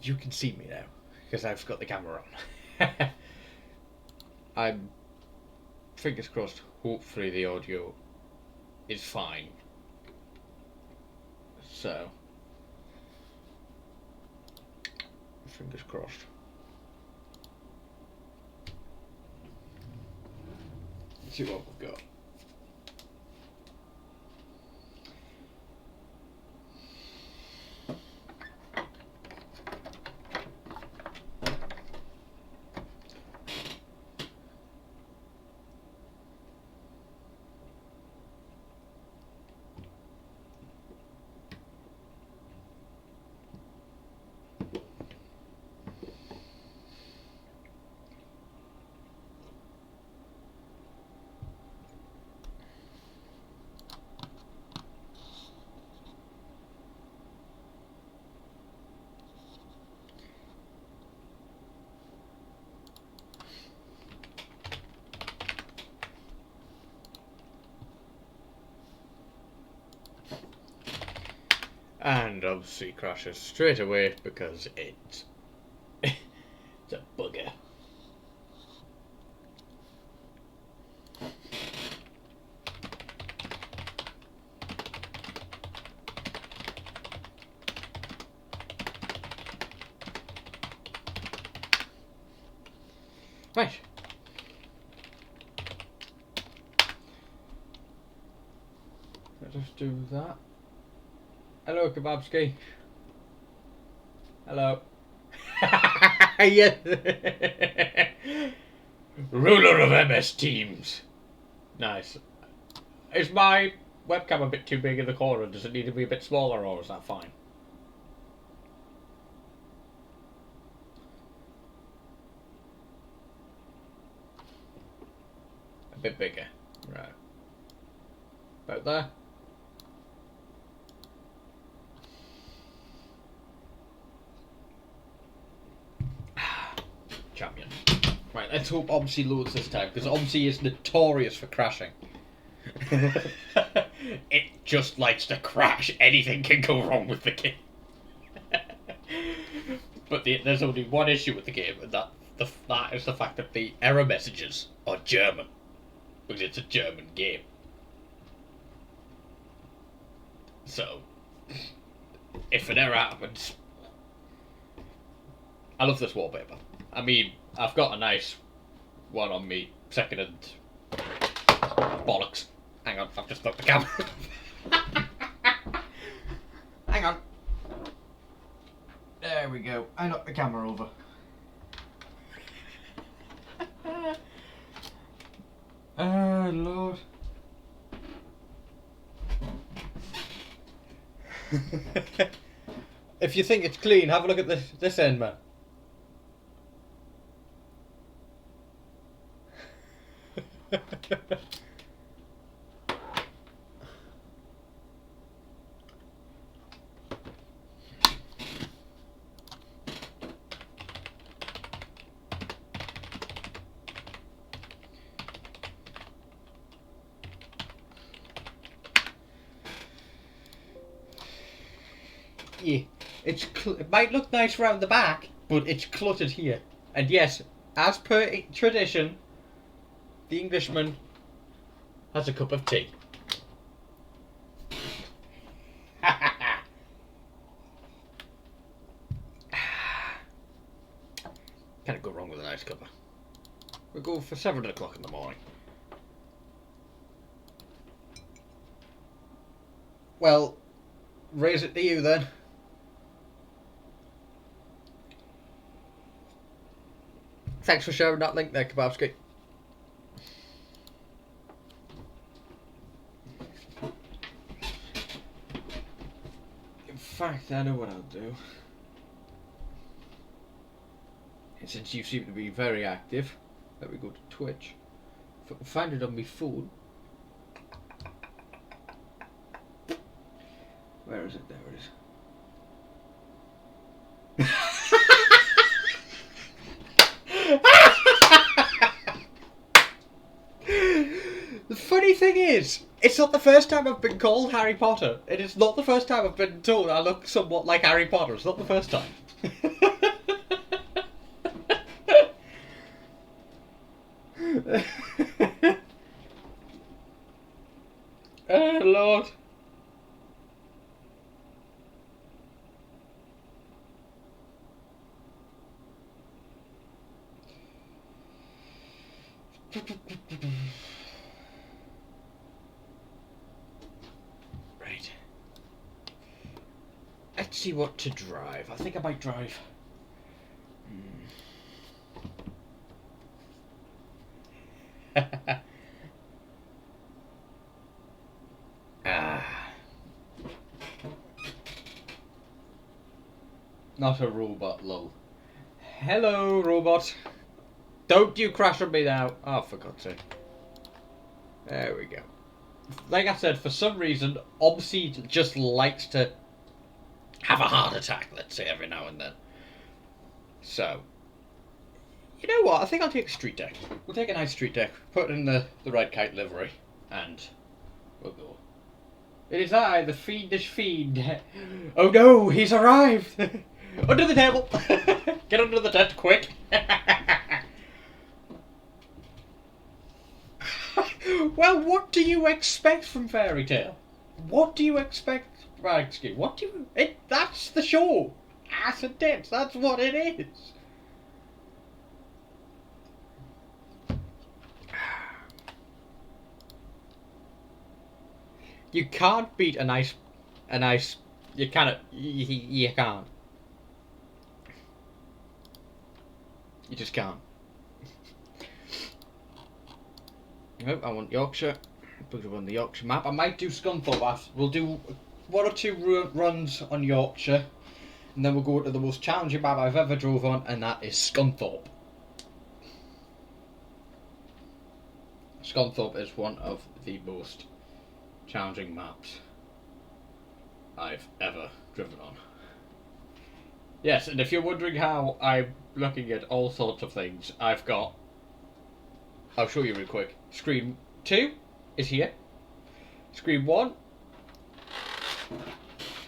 you can see me now because I've got the camera on. I'm fingers crossed. Hopefully the audio is fine. So fingers crossed. Let's see what we've got. And Omsi crashes straight away because it's a bugger. Right. Let's just do that. Hello, Kebabski. Hello. Yes. Ruler of MS Teams. Nice. Is my webcam a bit too big in the corner? Does it need to be a bit smaller, or is that fine? A bit bigger. Right. About there. Champion. Right, let's hope Omsi loads this time, because Omsi is notorious for crashing. It just likes to crash. Anything can go wrong with the game. But there's only one issue with the game, and that is the fact that the error messages are German, because it's a German game. So, if an error happens, I love this wallpaper. I mean, I've got a nice one on me, second and bollocks. Hang on, I've just knocked the camera. Hang on. There we go. I knocked the camera over. Oh, Lord. If you think it's clean, have a look at this end, man. Yeah, it might look nice round the back, but it's cluttered here. And yes, as per tradition, the Englishman has a cup of tea. Can't go wrong with a nice cuppa. We'll go for 7 o'clock in the morning. Well, raise it to you then. Thanks for sharing that link there, Kebabski. In fact, I know what I'll do. And since you seem to be very active, let me go to Twitch. If I can find it on my phone. Where is it? There it is. The funny thing is, it's not the first time I've been called Harry Potter. It is not the first time I've been told I look somewhat like Harry Potter. It's not the first time. Right. Let's see what to drive. I think I might drive. Not a robot, lol. Hello, robot. Don't you crash on me now. Oh, for God's sake. There we go. Like I said, for some reason, Omsi just likes to have a heart attack, let's say, every now and then. So, you know what? I think I'll take a street deck. We'll take a nice street deck, put it in the red kite livery, and we'll go. It is I, the fiendish fiend. Oh no, he's arrived! Under the table! Get under the tent, quick! Well, what do you expect from Fairy Tale? What do you expect? Right, excuse me, what do you... that's the show! Ass and tits, that's what it is! You can't beat a nice... you cannot... you can't. You just can't. Nope, I want Yorkshire. Put it on the Yorkshire map. I might do Scunthorpe. We'll do 1 or 2 runs on Yorkshire, and then we'll go to the most challenging map I've ever drove on, and that is Scunthorpe. Scunthorpe is one of the most challenging maps I've ever driven on. Yes, and if you're wondering how I'm looking at all sorts of things, I've got... I'll show you real quick. Screen 2 is here. Screen 1.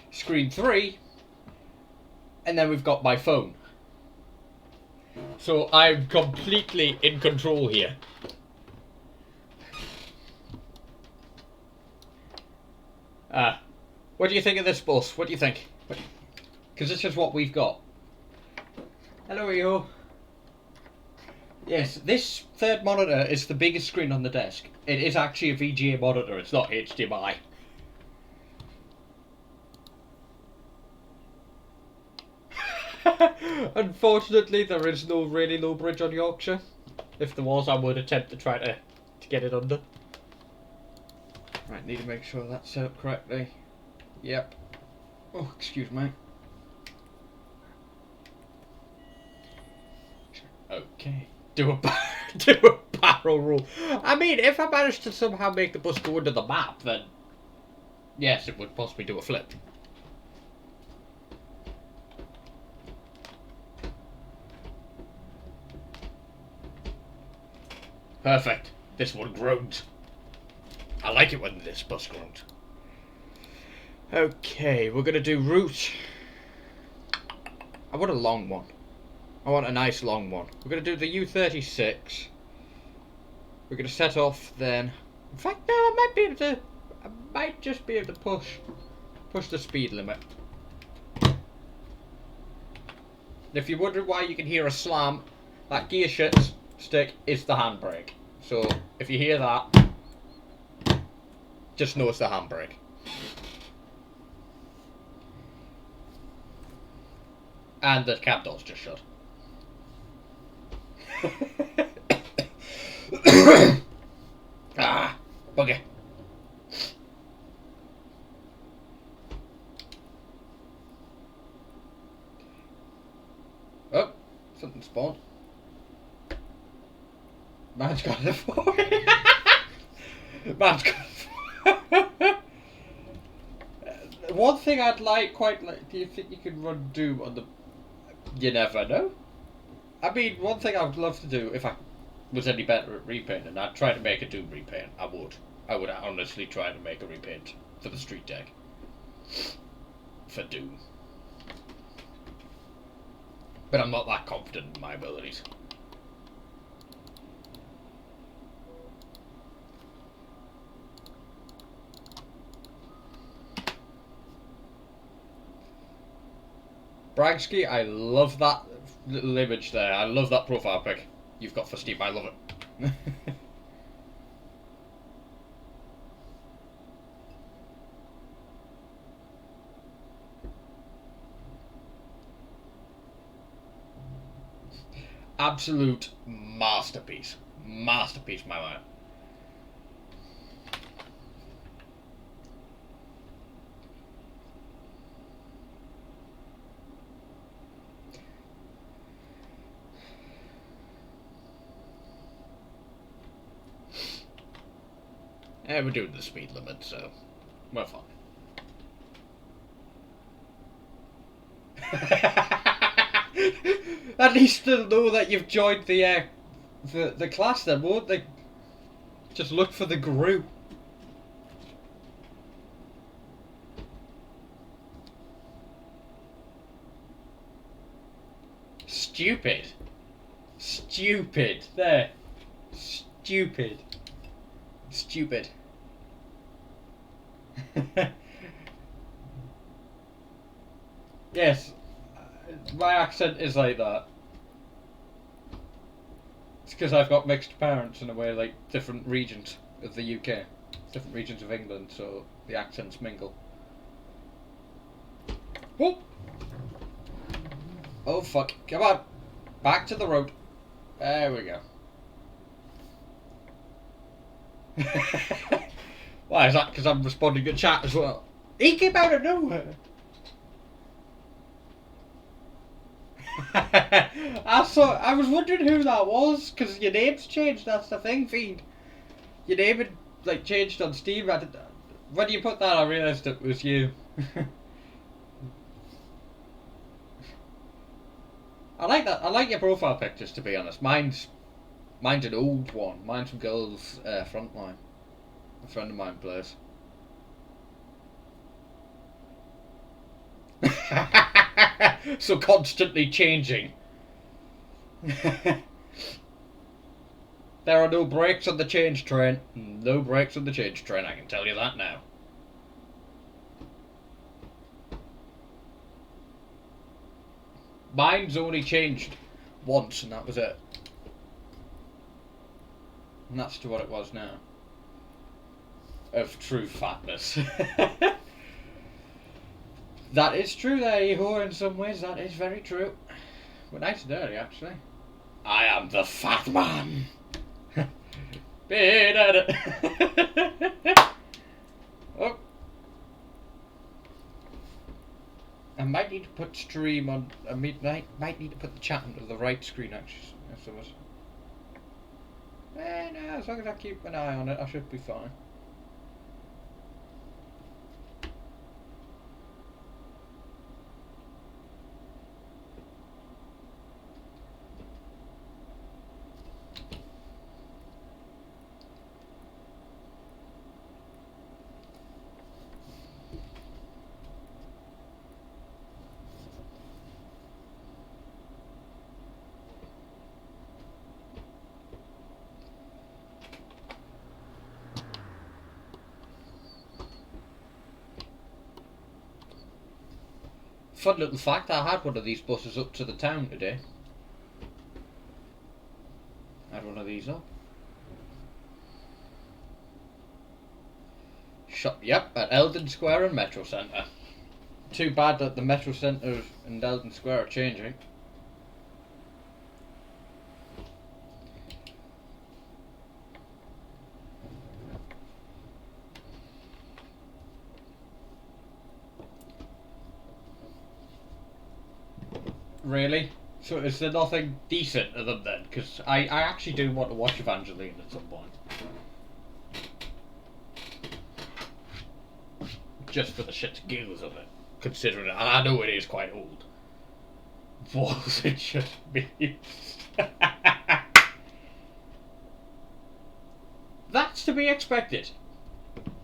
Screen 3. And then we've got my phone. So I'm completely in control here. What do you think of this bus? What do you think? Because this is what we've got. Hello, yo. Yes, this third monitor is the biggest screen on the desk. It is actually a VGA monitor, it's not HDMI. Unfortunately, there is no really low bridge on Yorkshire. If there was, I would attempt to try to get it under. Right, need to make sure that's set up correctly. Yep. Oh, excuse me. Okay. Do a barrel roll. I mean, if I managed to somehow make the bus go under the map, then yes, it would possibly do a flip. Perfect. This one groans. I like it when this bus groans. Okay, we're gonna do route. I want a long one. I want a nice long one. We're going to do the U36. We're going to set off then. In fact, no, I might just be able to push the speed limit. If you're wondering why you can hear a slam, that gear shift stick is the handbrake. So if you hear that, just know it's the handbrake. And the cab door's just shut. Ah, bugger. Oh, something spawned. Man's got a phone. Man's got a phone. One thing I'd quite like, do you think you could run Doom on the... You never know. I mean, one thing I would love to do, if I was any better at repainting, I'd try to make a Doom repaint. I would. I would honestly try to make a repaint for the street deck. For Doom. But I'm not that confident in my abilities. Bragsky, I love that little image there. I love that profile pic you've got for Steam. I love it. Absolute masterpiece. Masterpiece, my man. Yeah, we're doing the speed limit, so we're fine. At least they'll know that you've joined the class then, won't they? Just look for the group. Stupid. Stupid. There. Stupid. Stupid. Yes. My accent is like that. It's because I've got mixed parents in a way, like different regions of the UK. Different regions of England, so the accents mingle. Whoop! Oh fuck. Come on. Back to the road. There we go. Why is that? Because I'm responding to chat as well. He came out of nowhere. I was wondering who that was, because your name's changed, that's the thing, Fiend. Your name had, like, changed on Steam. When you put that, I realised it was you. I like that. I like your profile pictures, to be honest. Mine's an old one. Mine's from Girls Frontline. A friend of mine plays. So constantly changing. There are no brakes on the change train. No brakes on the change train, I can tell you that now. Mine's only changed once and that was it. And that's to what it was now. Of true fatness. That is true there, Eho, in some ways. That is very true. But nice and early, actually. I am the fat man. Oh. I might need to put stream on. I might need to put the chat onto the right screen, actually. No, as long as I keep an eye on it, I should be fine. Fun little fact, I had one of these buses up to the town today. I had one of these up. Yep, at Eldon Square and Metro Centre. Too bad that the Metro Centre and Eldon Square are changing. Really? So is there nothing decent of them then? Because I actually do want to watch Evangeline at some point. Just for the shit giggles of it. Considering it, and I know it is quite old. Was it just me? That's to be expected.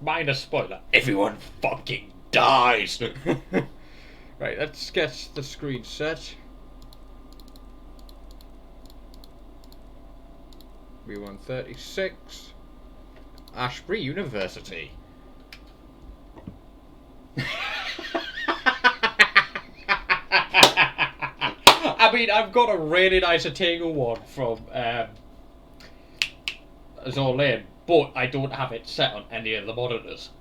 Minor spoiler. Everyone fucking dies! Right, let's get the screen set. V136 Ashbury University. I mean, I've got a really nice Otago one from is all in, but I don't have it set on any of the monitors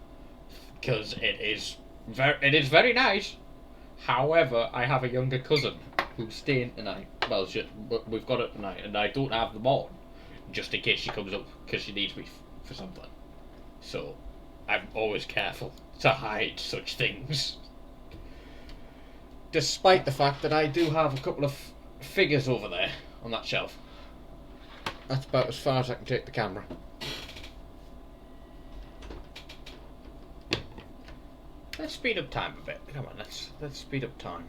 because it is very nice. However, I have a younger cousin who's staying tonight. Well, we've got it tonight, and I don't have them on just in case she comes up because she needs me for something. So I'm always careful to hide such things. Despite the fact that I do have a couple of figures over there on that shelf. That's about as far as I can take the camera. Let's speed up time a bit. Come on, let's speed up time.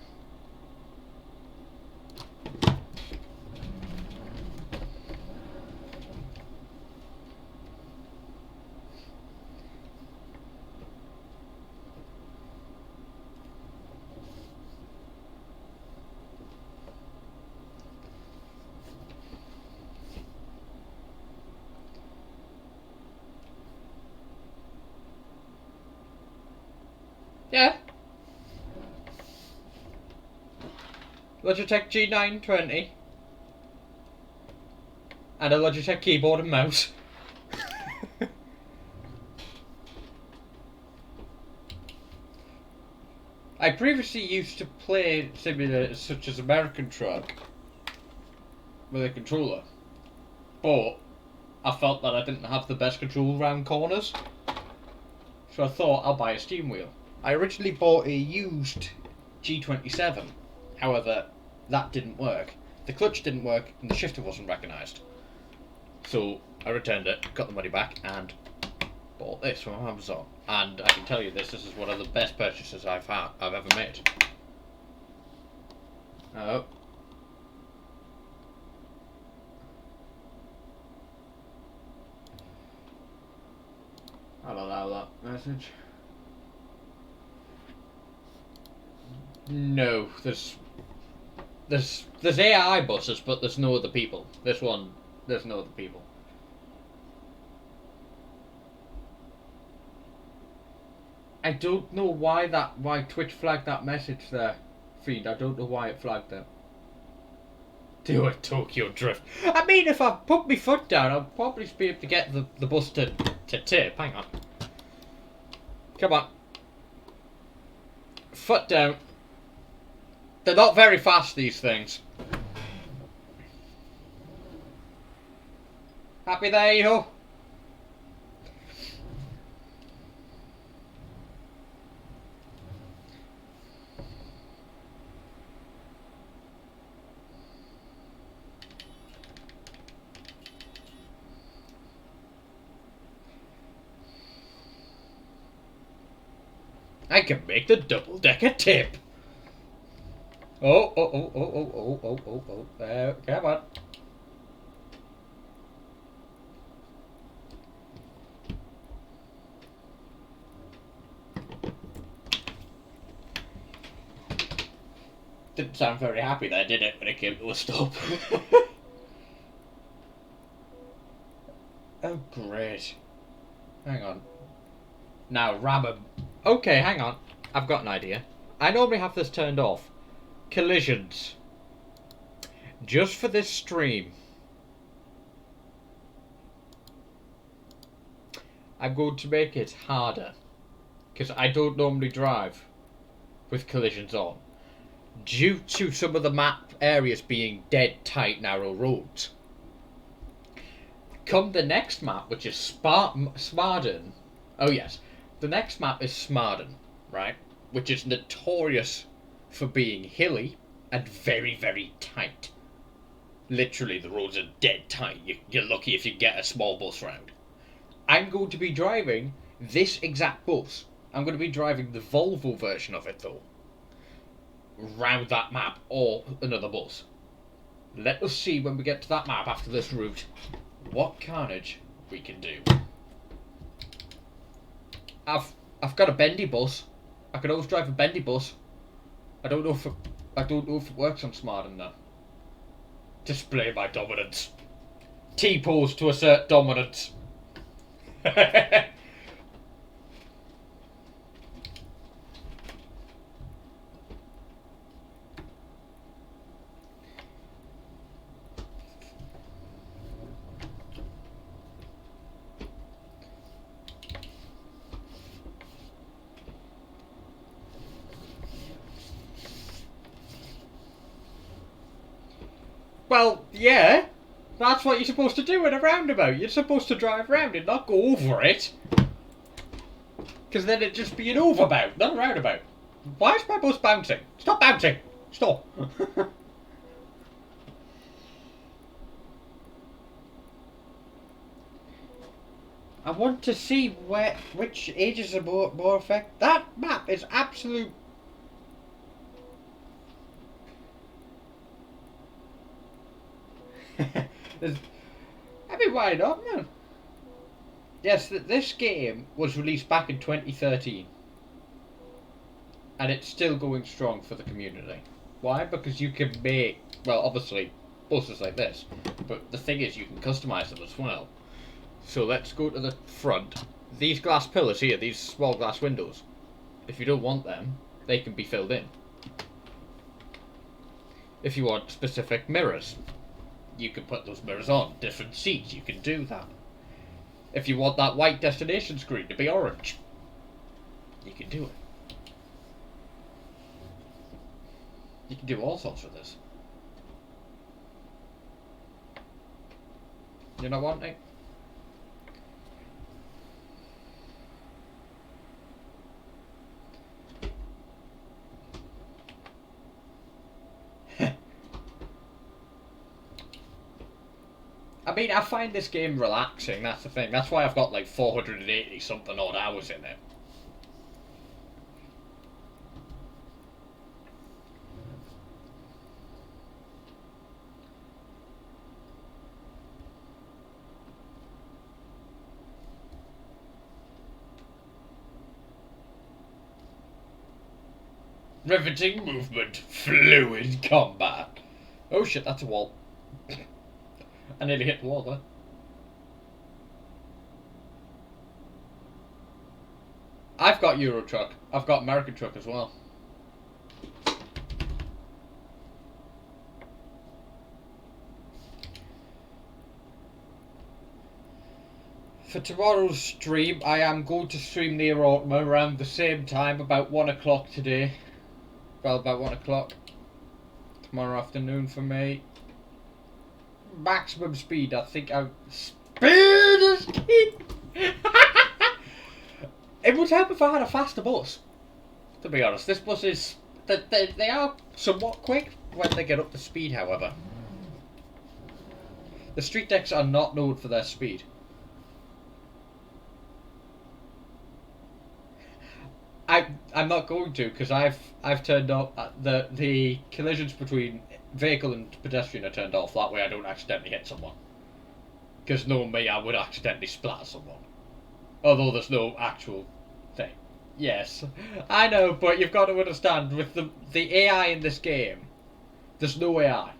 Yeah. Logitech G920 and a Logitech keyboard and mouse. I previously used to play simulators such as American Truck with a controller, but I felt that I didn't have the best control around corners, so I thought I'll buy a steam wheel. I originally bought a used G27, however, that didn't work. The clutch didn't work and the shifter wasn't recognised. So I returned it, got the money back, and bought this from Amazon. And I can tell you this is one of the best purchases I've ever made. Oh. I'll allow that message. No, there's AI buses, but there's no other people. This one, there's no other people. I don't know why Twitch flagged that message there, Fiend. I don't know why it flagged that. Do a Tokyo Drift. I mean, if I put my foot down, I'll probably be able to get the bus to tip. Hang on. Come on. Foot down. They're not very fast, these things. Happy there, yo? I can make the double-decker tip. Oh. Come on. Didn't sound very happy there, did it, when it came to a stop? Oh, great. Hang on. Now, ram 'em. Okay, hang on. I've got an idea. I normally have this turned off. Collisions. Just for this stream. I'm going to make it harder. Because I don't normally drive with collisions on. Due to some of the map areas being dead tight narrow roads. Come the next map, which is Smarden. Oh yes, the next map is Smarden, right? Which is notorious for being hilly and very, very tight. Literally, the roads are dead tight. You're lucky if you get a small bus round. I'm going to be driving this exact bus. I'm going to be driving the Volvo version of it, though. Round that map, or another bus. Let us see when we get to that map after this route what carnage we can do. I've got a bendy bus. I can always drive a bendy bus. I don't know if it works on Smarden though. Display my dominance. T-pose to assert dominance. Well, yeah. That's what you're supposed to do in a roundabout. You're supposed to drive around it, not go over it. Because then it'd just be an overbout, not a roundabout. Why is my bus bouncing? Stop bouncing! Stop! I want to see which ages are more effective. That map is absolute. I mean, why not, man? Yes, this game was released back in 2013. And it's still going strong for the community. Why? Because you can make, well, obviously, buses like this. But the thing is, you can customise them as well. So let's go to the front. These glass pillars here, these small glass windows, if you don't want them, they can be filled in. If you want specific mirrors, you can put those mirrors on. Different seats, you can do that. If you want that white destination screen to be orange, you can do it. You can do all sorts with this. You not wanting? I mean, I find this game relaxing, that's the thing. That's why I've got like 480 something odd hours in it. Riveting movement, fluid combat. Oh shit, that's a wall. I nearly hit the wall there. I've got Euro Truck. I've got American Truck as well. For tomorrow's stream, I am going to stream Near Autumn around the same time, about 1 o'clock today. Well, about 1 o'clock. Tomorrow afternoon for me. Maximum speed, I think I'm... Speed is key! It would help if I had a faster bus. To be honest, this bus is... They are somewhat quick when they get up to speed, however. The street decks are not known for their speed. I'm not going to, because I've turned off the collisions between vehicle and pedestrian are turned off. That way I don't accidentally hit someone. Because knowing me, I would accidentally splatter someone. Although there's no actual thing. Yes, I know, but you've got to understand, with the AI in this game, there's no AI.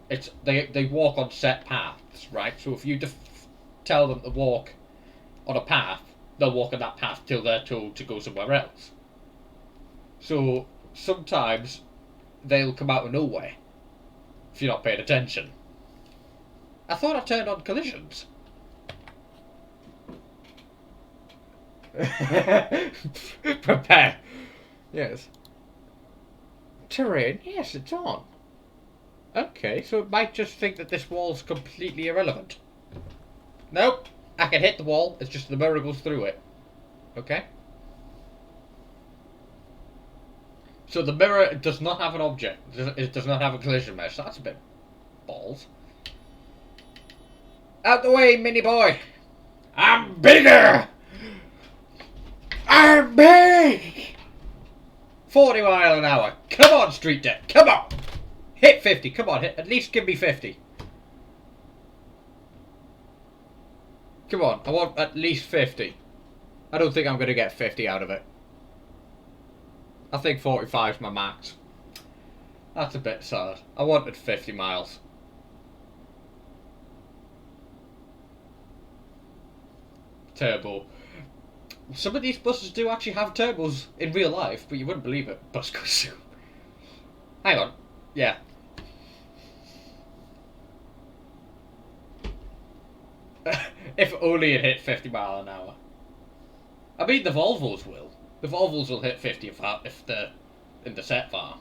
It's they walk on set paths, right? So if you tell them to walk on a path, they'll walk on that path till they're told to go somewhere else. So sometimes they'll come out of nowhere if you're not paying attention. I thought I turned on collisions. Prepare. Yes. Terrain. Yes, it's on. Okay, so it might just think that this wall's completely irrelevant. Nope. I can hit the wall, it's just the mirror goes through it. Okay? So the mirror does not have an object. It does not have a collision mesh. That's a bit balls. Out the way, mini boy! I'm bigger! I'm big! 40 miles an hour. Come on, street deck. Come on! Hit 50. Come on, hit. At least give me 50. Come on, I want at least 50. I don't think I'm going to get 50 out of it. I think 45 is my max. That's a bit sad. I wanted 50 miles. Turbo. Some of these buses do actually have turbos in real life, but you wouldn't believe it. Bus goes. Hang on. Yeah. If only it hit 50 miles an hour. I mean, the Volvos will. The Volvos will hit 50 if they're in the set far.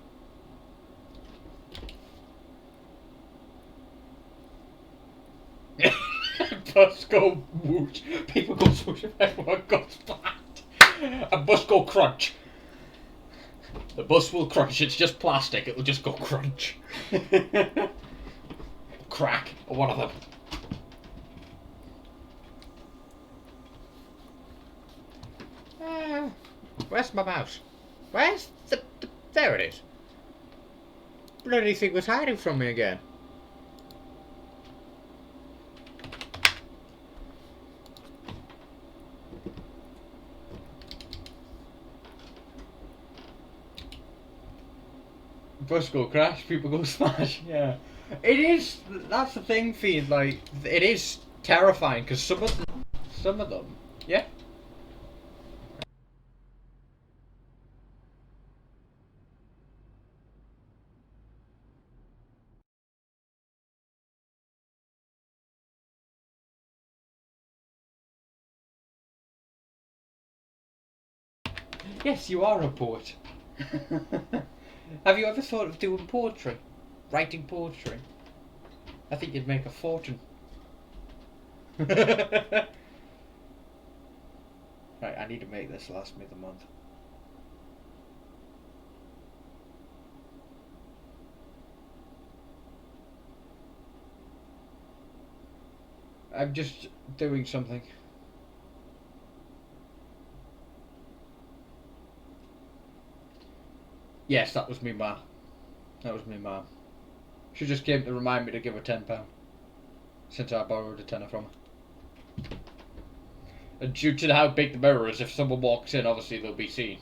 bus go whoosh, people go swoosh, everyone goes flat. A bus go crunch. The bus will crunch, it's just plastic, it'll just go crunch. Crack, or one of them. Where's my mouse? Where's the... There it is. Bloody thing was hiding from me again. Bus go crash, people go smash, yeah. It is, that's the thing, Fiend, like, it is terrifying, because some of them, yeah? Yes, you are a poet. Have you ever thought of doing poetry? Writing poetry? I think you'd make a fortune. Right, I need to make this last me the month. I'm just doing something. Yes, that was me ma. That was me ma. She just came to remind me to give her £10. Since I borrowed a tenner from her. And due to how big the mirror is, if someone walks in, obviously they'll be seen.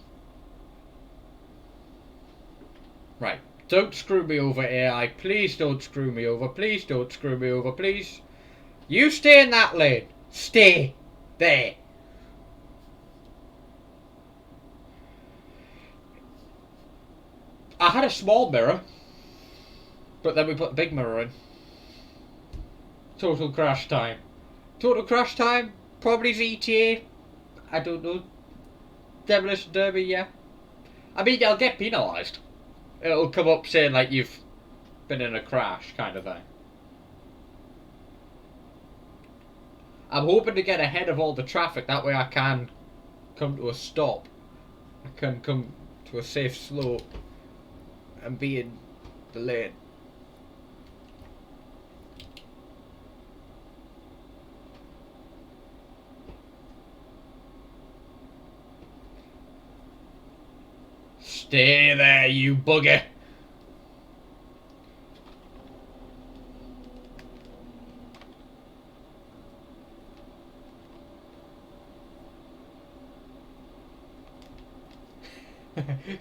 Right. Don't screw me over, AI. Please don't screw me over. Please don't screw me over, please. You stay in that lane. Stay there. I had a small mirror, but then we put a big mirror in. Total crash time. Total crash time? Probably ETA. I don't know. Demolition Derby, yeah. I mean, I'll get penalised. It'll come up saying, like, you've been in a crash, kind of thing. I'm hoping to get ahead of all the traffic, that way I can come to a stop. I can come to a safe slope and be in the lane. Stay there, you bugger.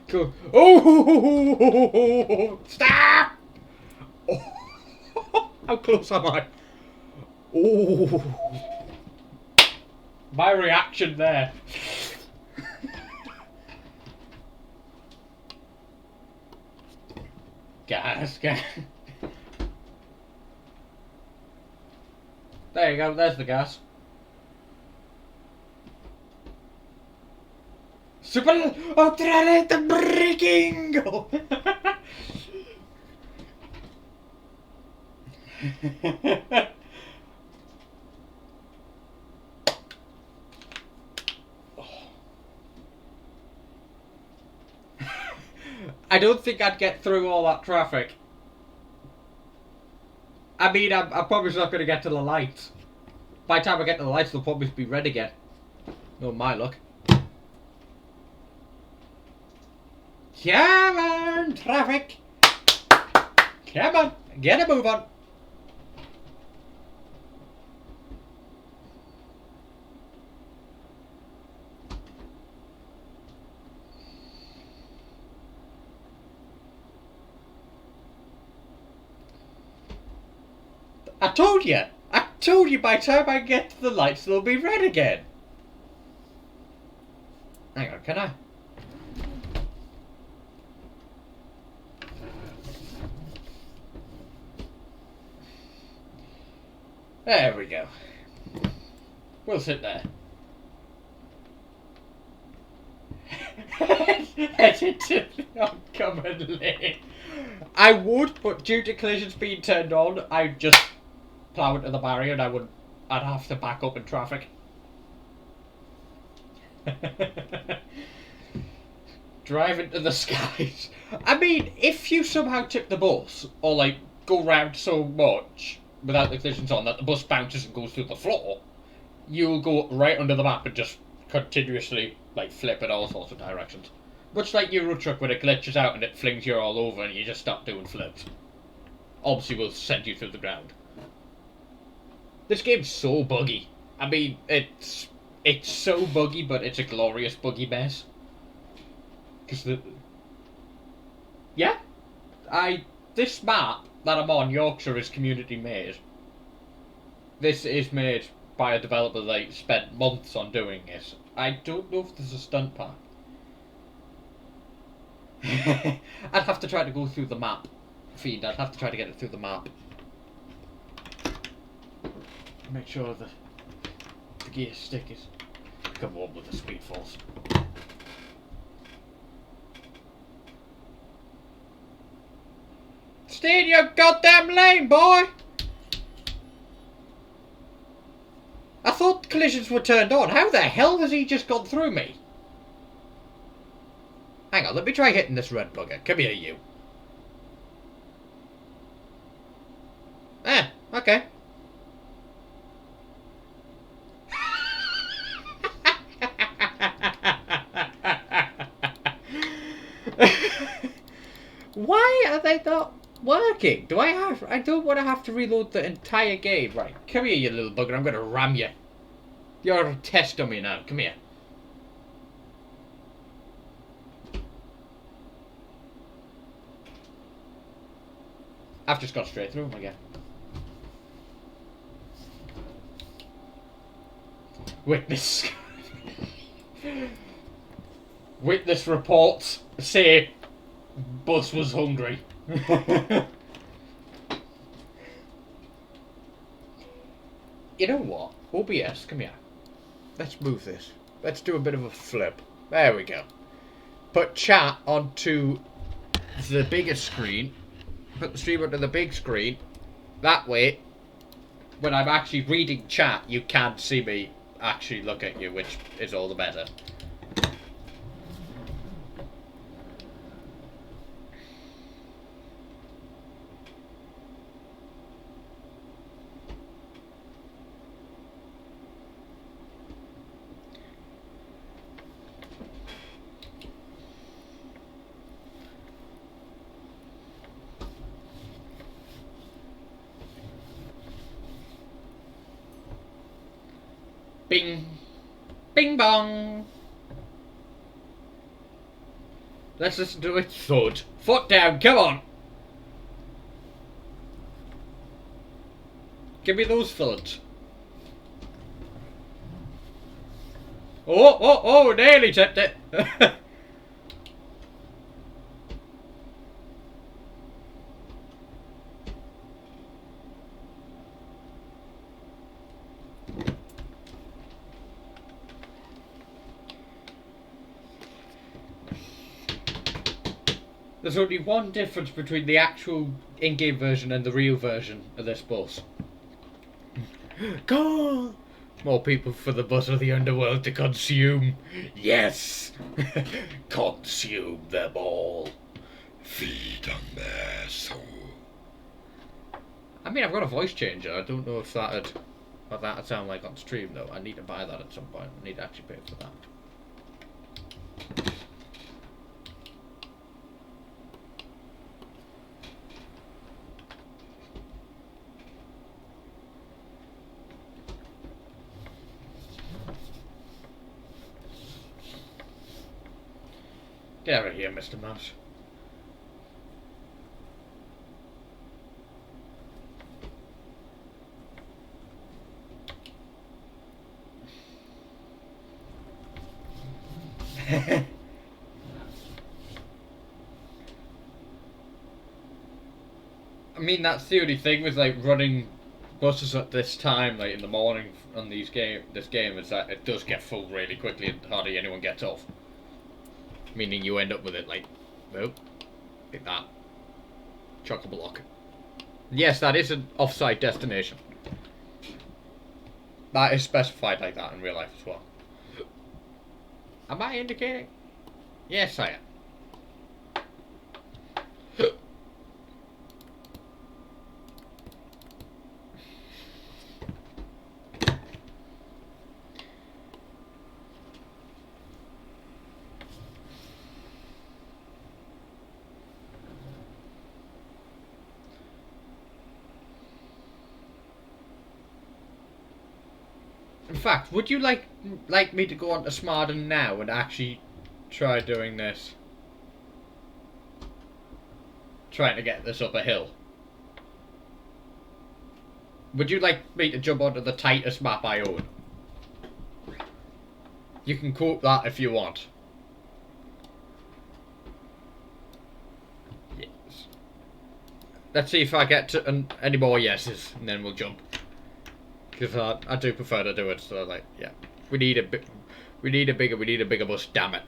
Go. Oh! Stop! Oh. How close am I? Oh! My reaction there. Gas. There you go, there's the gas. Super ultralight braking! I don't think I'd get through all that traffic. I mean, I'm probably not going to get to the lights. By the time I get to the lights, they'll probably be red again. No, my luck. Come on, traffic! Come on, get a move on. I told you by the time I get to the lights they'll be red again. Hang on, can I? There we go. We'll sit there. Headed to the oncoming lane. I would, but due to collisions being turned on, I'd just plough into the barrier and I I'd have to back up in traffic. Drive into the skies. I mean, if you somehow tip the bus, or like go round so much without the collisions on that the bus bounces and goes through the floor, you'll go right under the map and just continuously like flip in all sorts of directions. Much like Euro Truck when it glitches out and it flings you all over and you just stop doing flips. Omsi will send you through the ground. This game's so buggy. I mean, it's so buggy, but it's a glorious buggy mess. Yeah, this map that I'm on, Yorkshire, is community made. This is made by a developer that spent months on doing it. I don't know if there's a stunt pack. I'd have to try to go through the map feed. I'd have to try to get it through the map. Make sure the gear stick is come on with the speed force. Stay in your goddamn lane, boy! I thought collisions were turned on. How the hell has he just gone through me? Hang on, let me try hitting this red bugger. Come here, you. Ah, okay. Why are they not working? I don't want to have to reload the entire game. Right, come here, you little bugger. I'm going to ram you. You're a test dummy now. Come here. I've just got straight through him again. Witness. Witness reports say bus was hungry. You know what? OBS, come here. Let's move this. Let's do a bit of a flip. There we go. Put chat onto the bigger screen. Put the stream onto the big screen. That way, when I'm actually reading chat, you can't see me actually look at you, which is all the better. Bing. Bing bong. Let's listen to it. Thud. Foot down, come on. Give me those thuds. Oh, nearly tipped it. There's only one difference between the actual in-game version and the real version of this bus. Go! More people for the bus of the underworld to consume. Yes! Consume them all. Feed on their soul. I mean, I've got a voice changer. I don't know if that'd sound like on stream, though. I need to buy that at some point. I need to actually pay for that. Get over here, Mr. Mouse. I mean, that's the only thing with like running buses at this time, like in the morning on this game, is that it does get full really quickly and hardly anyone gets off. Meaning you end up with it like, well, like that. Chock-a-block. Yes, that is an off-site destination. That is specified like that in real life as well. Am I indicating? Yes, I am. In fact, would you like me to go on to Smarden now and actually try doing this? Trying to get this up a hill. Would you like me to jump onto the tightest map I own? You can quote that if you want. Yes. Let's see if I get to any more yeses, and then we'll jump. Because I do prefer to do it. So like, yeah, we need a bigger bus. Damn it.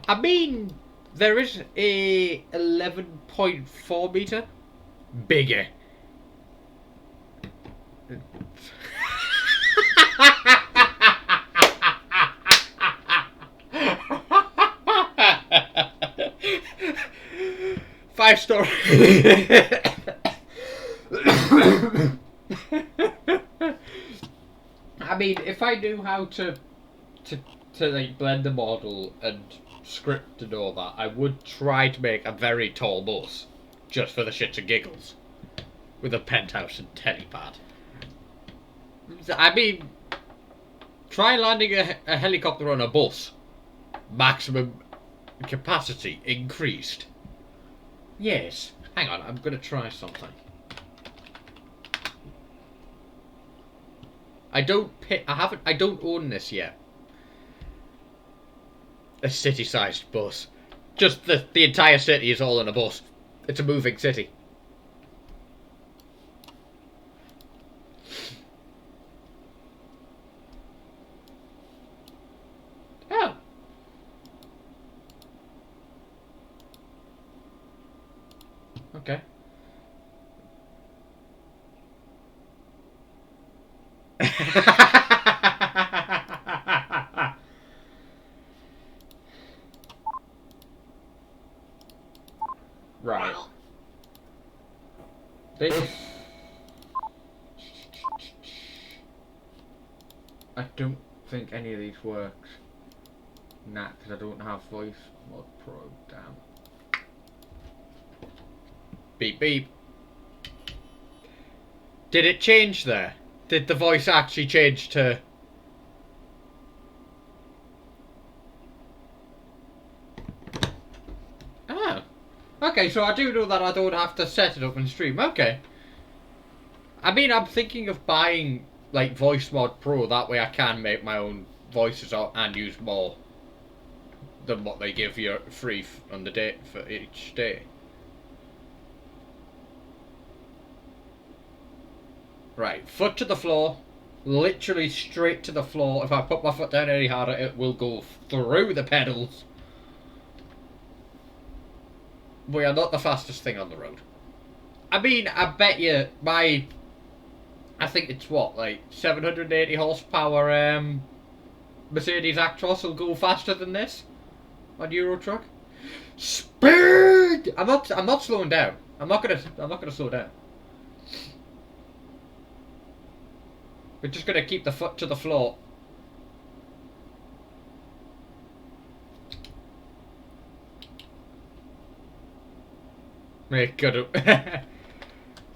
I mean, there is a 11.4 meter bigger. Five-story. I mean, if I knew how to like blend the model and script and all that, I would try to make a very tall bus, just for the shits and giggles, with a penthouse and helipad. I mean, try landing a helicopter on a bus. Maximum capacity increased. Yes. Hang on, I'm gonna try something. I don't own this yet. A city-sized bus. Just the entire city is all in a bus. It's a moving city. Oh. Okay. Right. I don't think any of these works. Nah, because I don't have voice mod pro. Damn. Beep beep. Did it change there? Did the voice actually change to... Oh. Okay, so I do know that I don't have to set it up and stream. Okay. I mean, I'm thinking of buying, like, Voice Mod Pro. That way I can make my own voices out and use more than what they give you free on the day for each day. Right, foot to the floor. Literally straight to the floor. If I put my foot down any harder, it will go through the pedals. We are not the fastest thing on the road. I mean, I bet you my... I think it's what, like 780 horsepower Mercedes Actros will go faster than this on Euro Truck. Speed! I'm not slowing down. I'm not gonna slow down. We're just gonna keep the foot to the floor. Make good.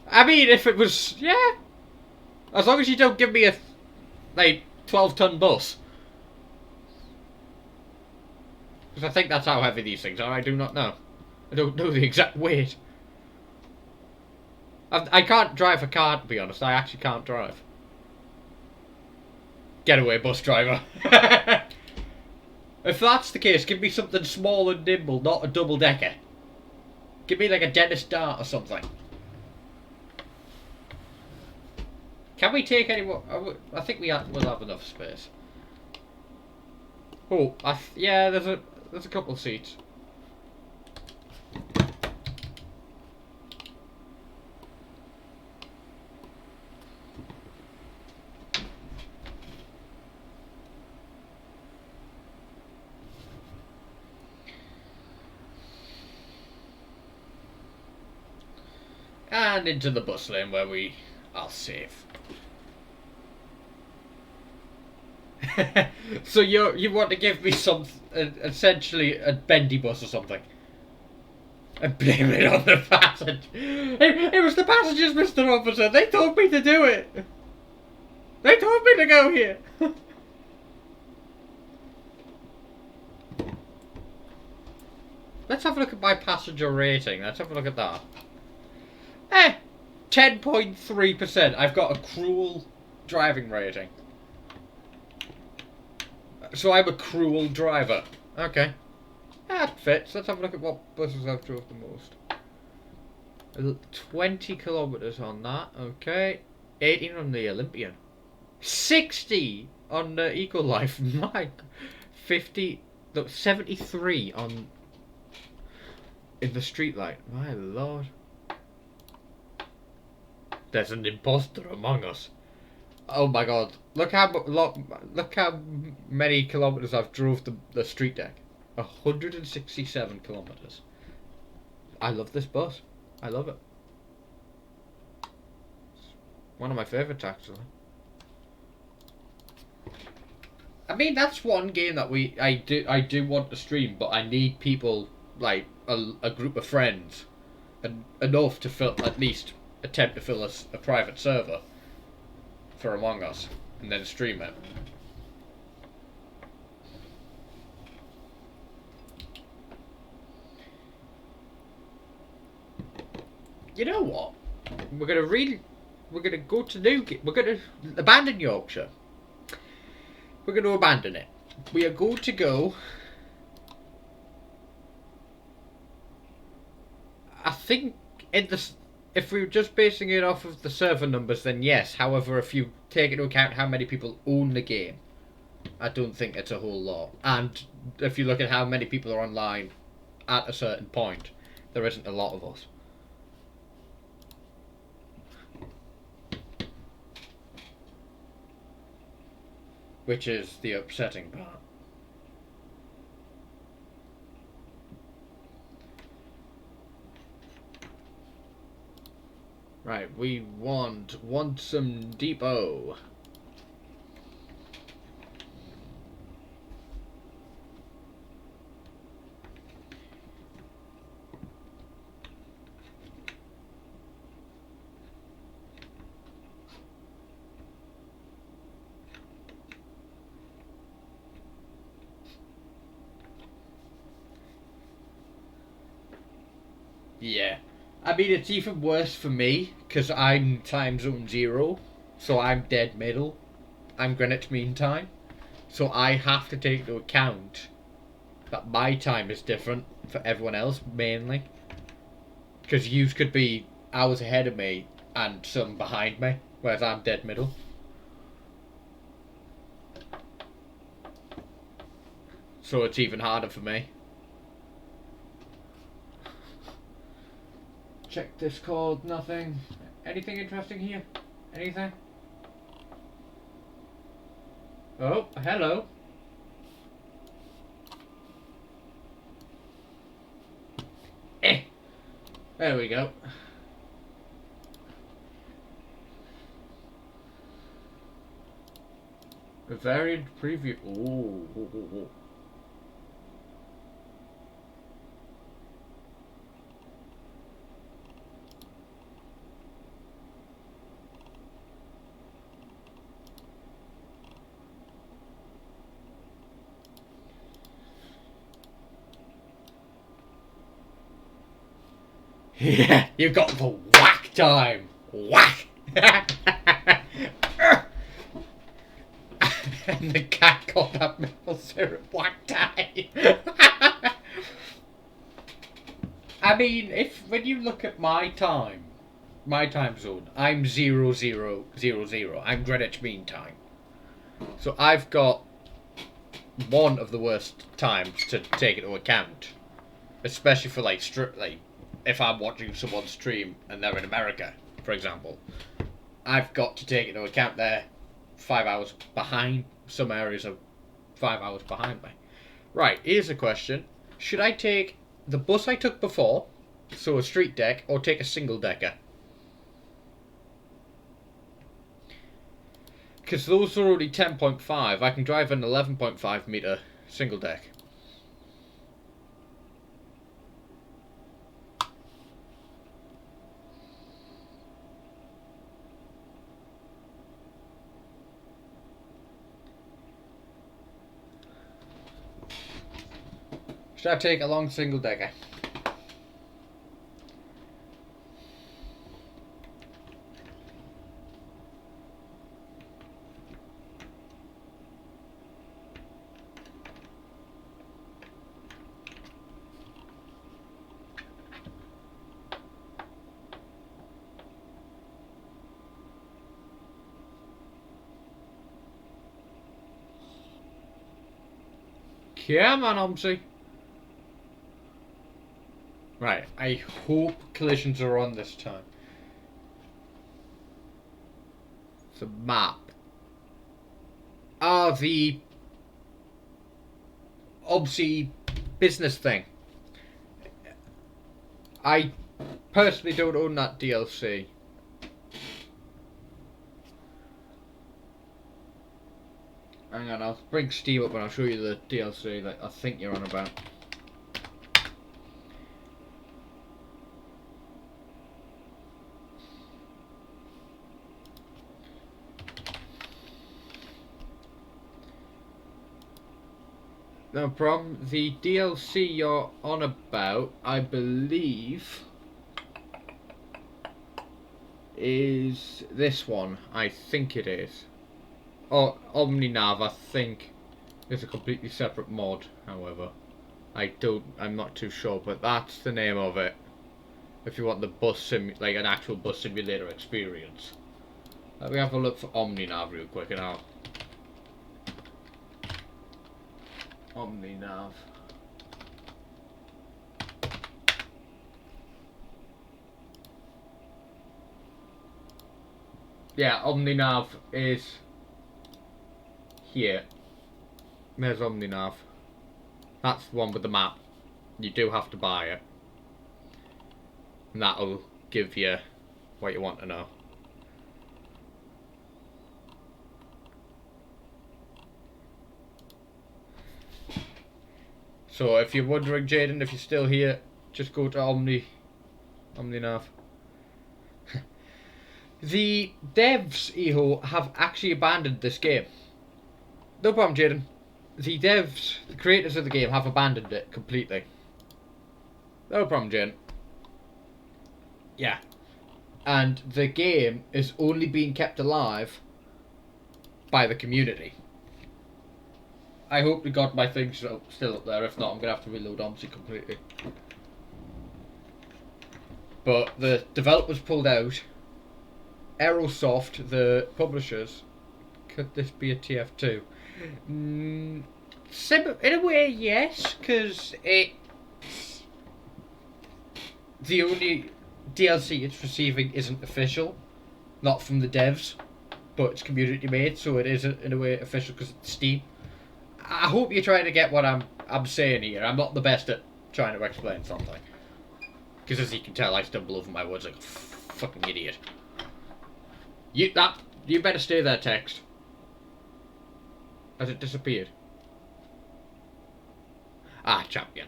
I mean, if it was, yeah. As long as you don't give me a, like, 12-ton bus. Because I think that's how heavy these things are. I do not know. I don't know the exact weight. I can't drive a car, to be honest. I actually can't drive. Getaway bus driver. If that's the case, give me something small and nimble, not a double-decker. Give me like a Dennis Dart or something. Can we take any more? I think we'll have enough space. Oh, yeah, there's a couple of seats. and into the bus lane where I'll save. So you want to give me some, essentially a bendy bus or something, and blame it on the passenger? It was the passengers, Mr. Officer. They told me to do it. They told me to go here. Let's have a look at my passenger rating. Let's have a look at that. 10.3%. I've got a cruel driving rating. So I'm a cruel driver. Okay. That fits. Let's have a look at what buses I've drove the most. 20 kilometres on that. Okay. 18 on the Olympian. 60 on the Eco Life. My 50. Look, 73 on in the Streetlight. My lord. There's an imposter among us. Oh my god. Look how many kilometres I've drove the street deck. 167 kilometres. I love this bus. I love it. It's one of my favourites, actually. I mean, that's one game that I do want to stream, but I need people, like a group of friends, and enough to fill, at least attempt to fill a private server for Among Us, and then stream it. You know what? We're gonna go to Newgate. We're gonna abandon Yorkshire. We're gonna abandon it. We are going to go. I think if we were just basing it off of the server numbers, then yes. However, if you take into account how many people own the game, I don't think it's a whole lot. And if you look at how many people are online at a certain point, there isn't a lot of us. Which is the upsetting part. Right, we want some depot. Yeah. I mean, it's even worse for me, because I'm time zone 0, so I'm dead middle. I'm Greenwich Mean Time. So I have to take into account that my time is different for everyone else, mainly. Because you could be hours ahead of me, and some behind me, whereas I'm dead middle. So it's even harder for me. Check Discord, nothing. Anything interesting here? Anything? Oh, hello. There we go. A variant preview. Ooh. Yeah, you got the whack time. Whack! And the cat got that maple syrup whack time. I mean, when you look at my time zone, I'm 0000. I'm Greenwich Mean Time. So I've got one of the worst times to take into account, especially for like if I'm watching someone stream and they're in America, for example. I've got to take into account they're 5 hours behind. Some areas are 5 hours behind me. Right, here's a question. Should I take the bus I took before, so a street deck, or take a single decker? because those are only 10.5, I can drive an 11.5 metre single deck. Should I take a long single decker? Come on, Omsi. Right, I hope collisions are on this time. The map. Ah, the Omsi business thing. I personally don't own that DLC. Hang on, I'll bring Steve up and I'll show you the DLC that I think you're on about. No problem. The DLC you're on about, I believe, is this one. I think it is. Oh, OmniNav, I think, is a completely separate mod, however. I'm not too sure, but that's the name of it. If you want the like an actual bus simulator experience. Let me have a look for OmniNav real quick and I'll... OmniNav. Yeah, OmniNav is here. There's OmniNav. That's the one with the map. You do have to buy it. And that'll give you what you want to know. So if you're wondering, Jaden, if you're still here, just go to OmniNav. The devs, Eho, have actually abandoned this game. No problem, Jaden. The devs, the creators of the game, have abandoned it completely. No problem, Jaden. Yeah. And the game is only being kept alive by the community. I hope we got my things still up there. If not, I'm going to have to reload Omsi completely. But the developers pulled out. Aerosoft, the publishers. Could this be a TF2? In a way, yes, because it's the only DLC it's receiving isn't official, not from the devs, but it's community made, so it is in a way official because it's Steam. I hope you're trying to get what I'm saying here. I'm not the best at trying to explain something, because as you can tell, I stumble over my words like a fucking idiot. You better stay there, text. Has it disappeared? Ah, champion.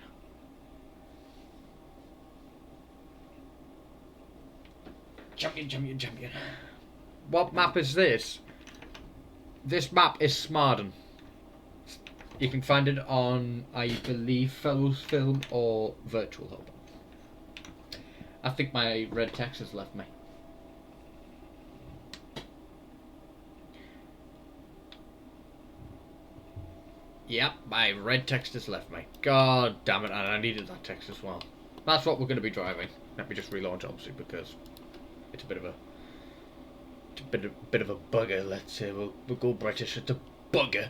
Champion. What map is this? This map is Smarden. You can find it on, I believe, Fellows Film or Virtual Hub. I think my red text has left me. Yep, my red text has left me. God damn it, and I needed that text as well. That's what we're going to be driving. Let me just relaunch, obviously, because it's a bit of a bugger, let's say. We'll go British, it's a bugger.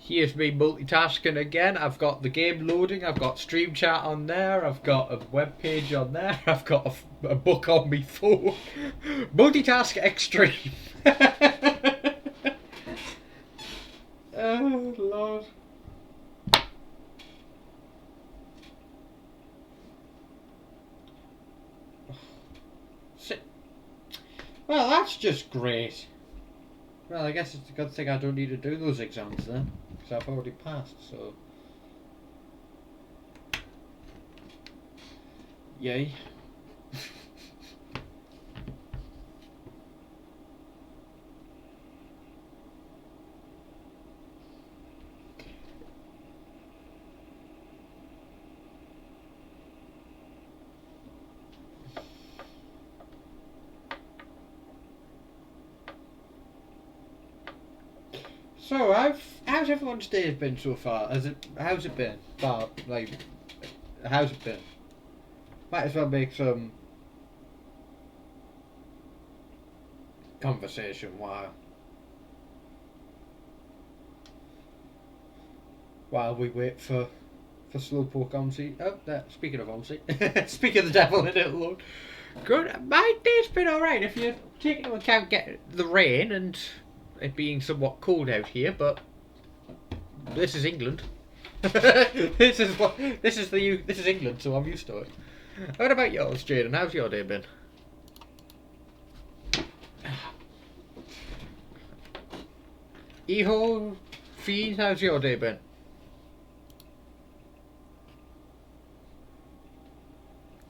Here's me multitasking again. I've got the game loading, I've got stream chat on there, I've got a web page on there, I've got a book on me phone. Multitask extreme. Oh, Lord. Well, that's just great. Well, I guess it's a good thing I don't need to do those exams then, because I've already passed, so... Yay. So, how's everyone's day been so far? How's it been? How's it been? Might as well make some conversation while we wait for Slowpoke Omsi. Oh, speaking of Omsi, speak of the devil in it alone. Good. My day's been alright if you take into account the rain and it being somewhat cold out here, but this is England. this is England, so I'm used to it. What about yours, Jaden? How's your day been? Eho, Fiend, how's your day been?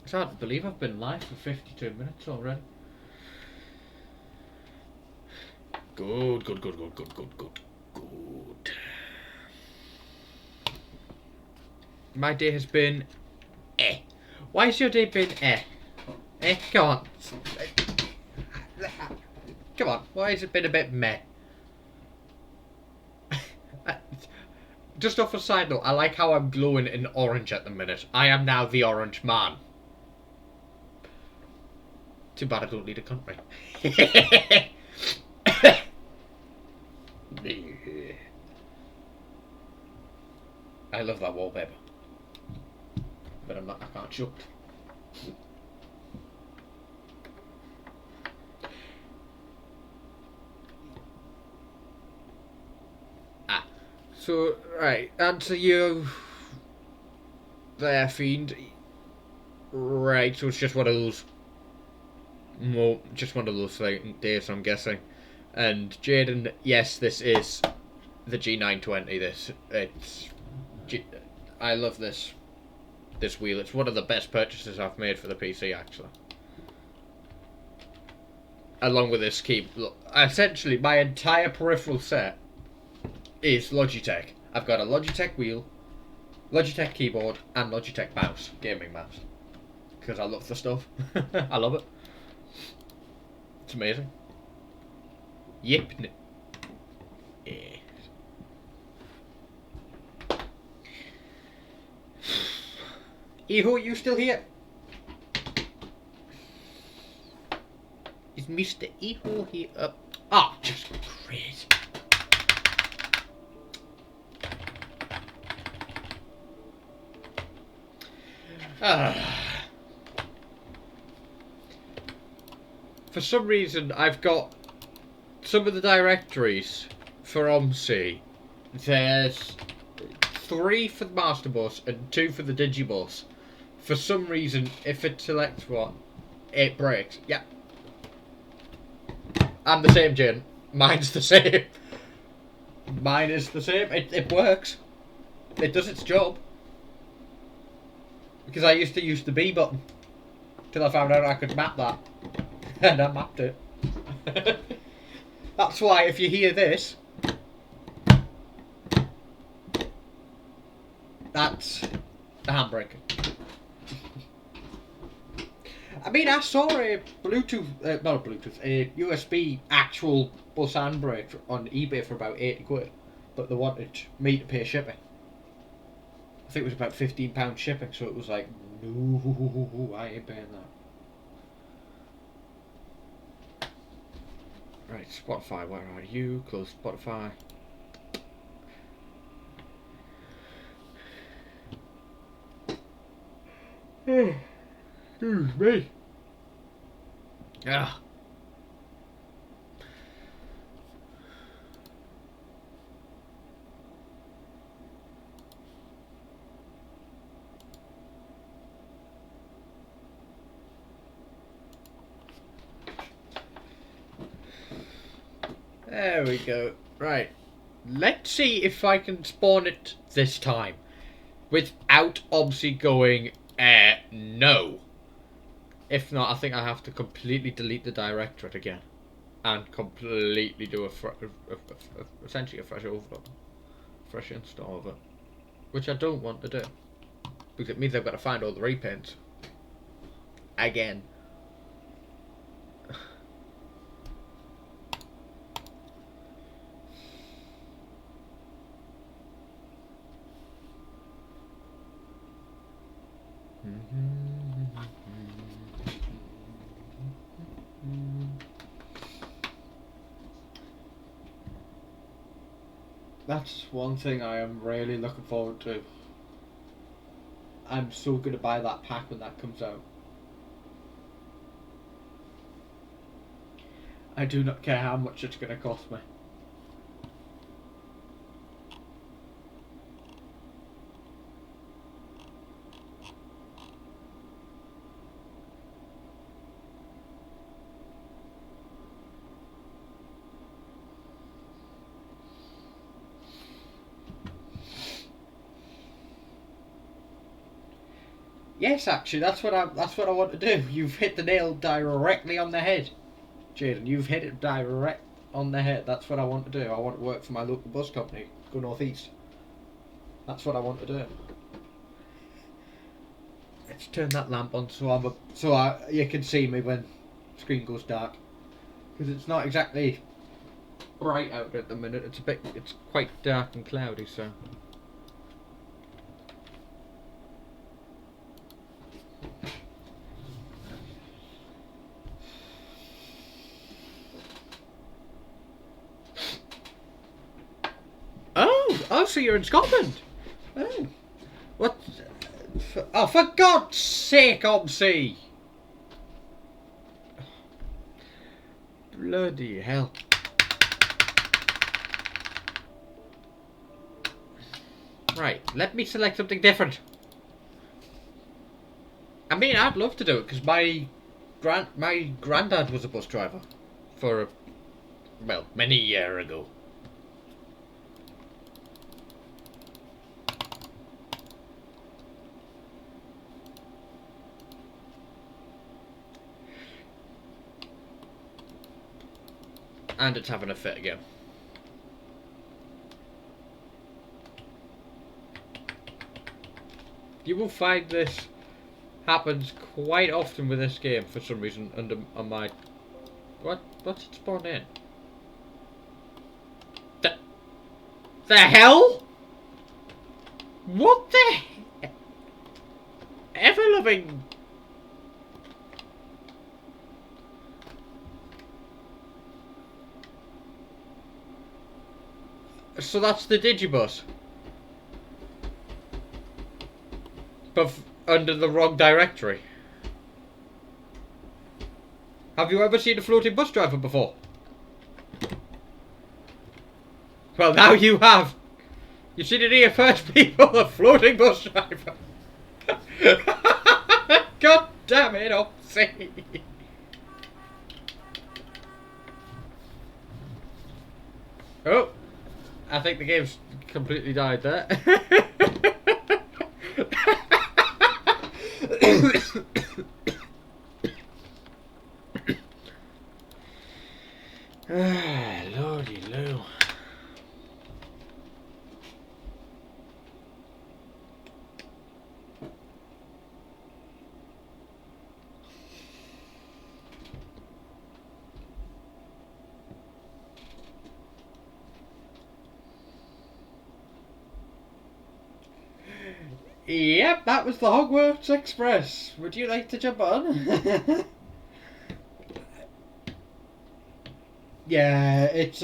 It's hard to believe I've been live for 52 minutes already. Good. My day has been Why has your day been Come on. Come on, why has it been a bit meh? Just off a side note, I like how I'm glowing in orange at the minute. I am now the orange man. Too bad I don't need a country. I love that wallpaper. But I can't shoot. So, right, answer you there, Fiend. Right, so it's just one of those... Well, just one of those days, I'm guessing. And Jaden, yes, this is the G920. I love this wheel. It's one of the best purchases I've made for the PC, actually. Along with this keyboard. Essentially, my entire peripheral set is Logitech. I've got a Logitech wheel, Logitech keyboard, and Logitech mouse, gaming mouse. Because I love the stuff. I love it. It's amazing. Yep. Yeah. Eho, you still here? Is Mr. Eho here? Just great. For some reason, I've got some of the directories for Omsi. There's 3 for the Master Bus and 2 for the Digibus. For some reason, if it selects one, it breaks. Yeah. I'm the same, Jen. Mine's the same. Mine is the same. It works. It does its job. Because I used to use the B button. Till I found out I could map that. And I mapped it. That's why if you hear this, that's the handbrake. I mean, I saw a Bluetooth, not a Bluetooth, a USB actual bus handbrake on eBay for about 80 quid. But they wanted me to pay shipping. I think it was about £15 shipping, so it was like, no, I ain't paying that. Right, Spotify, where are you? Close Spotify. Excuse me. Ah. There we go. Right. Let's see if I can spawn it this time. Without Omsi going, no. If not, I think I have to completely delete the directorate again. And completely do essentially a fresh overload. Fresh install of it. Which I don't want to do. Because it means I've got to find all the repaints. Again. That's one thing I am really looking forward to. I'm so going to buy that pack when that comes out. I do not care how much it's going to cost me. Yes, actually, that's what I want to do. You've hit the nail directly on the head, Jaden. You've hit it direct on the head. That's what I want to do. I want to work for my local bus company. Go North East. That's what I want to do. Let's turn that lamp on so you can see me when the screen goes dark. Because it's not exactly bright out at the minute. It's quite dark and cloudy. So. Oh, so you're in Scotland? Oh. What? Oh, for God's sake, Omsi! Bloody hell. Right, let me select something different. I mean, I'd love to do it, because my granddad was a bus driver. For, well, many years ago. And it's having a fit again. You will find this happens quite often with this game for some reason on my... What's it spawned in? The hell? What the... Ever-loving... So that's the Digibus. But under the wrong directory. Have you ever seen a floating bus driver before? Well, now you have. You've seen it here first, people. A floating bus driver. God damn it, Omsi. Oh. I think the game's completely died there. Lordy Lou. Yep, that was the Hogwarts Express. Would you like to jump on? Yeah, it's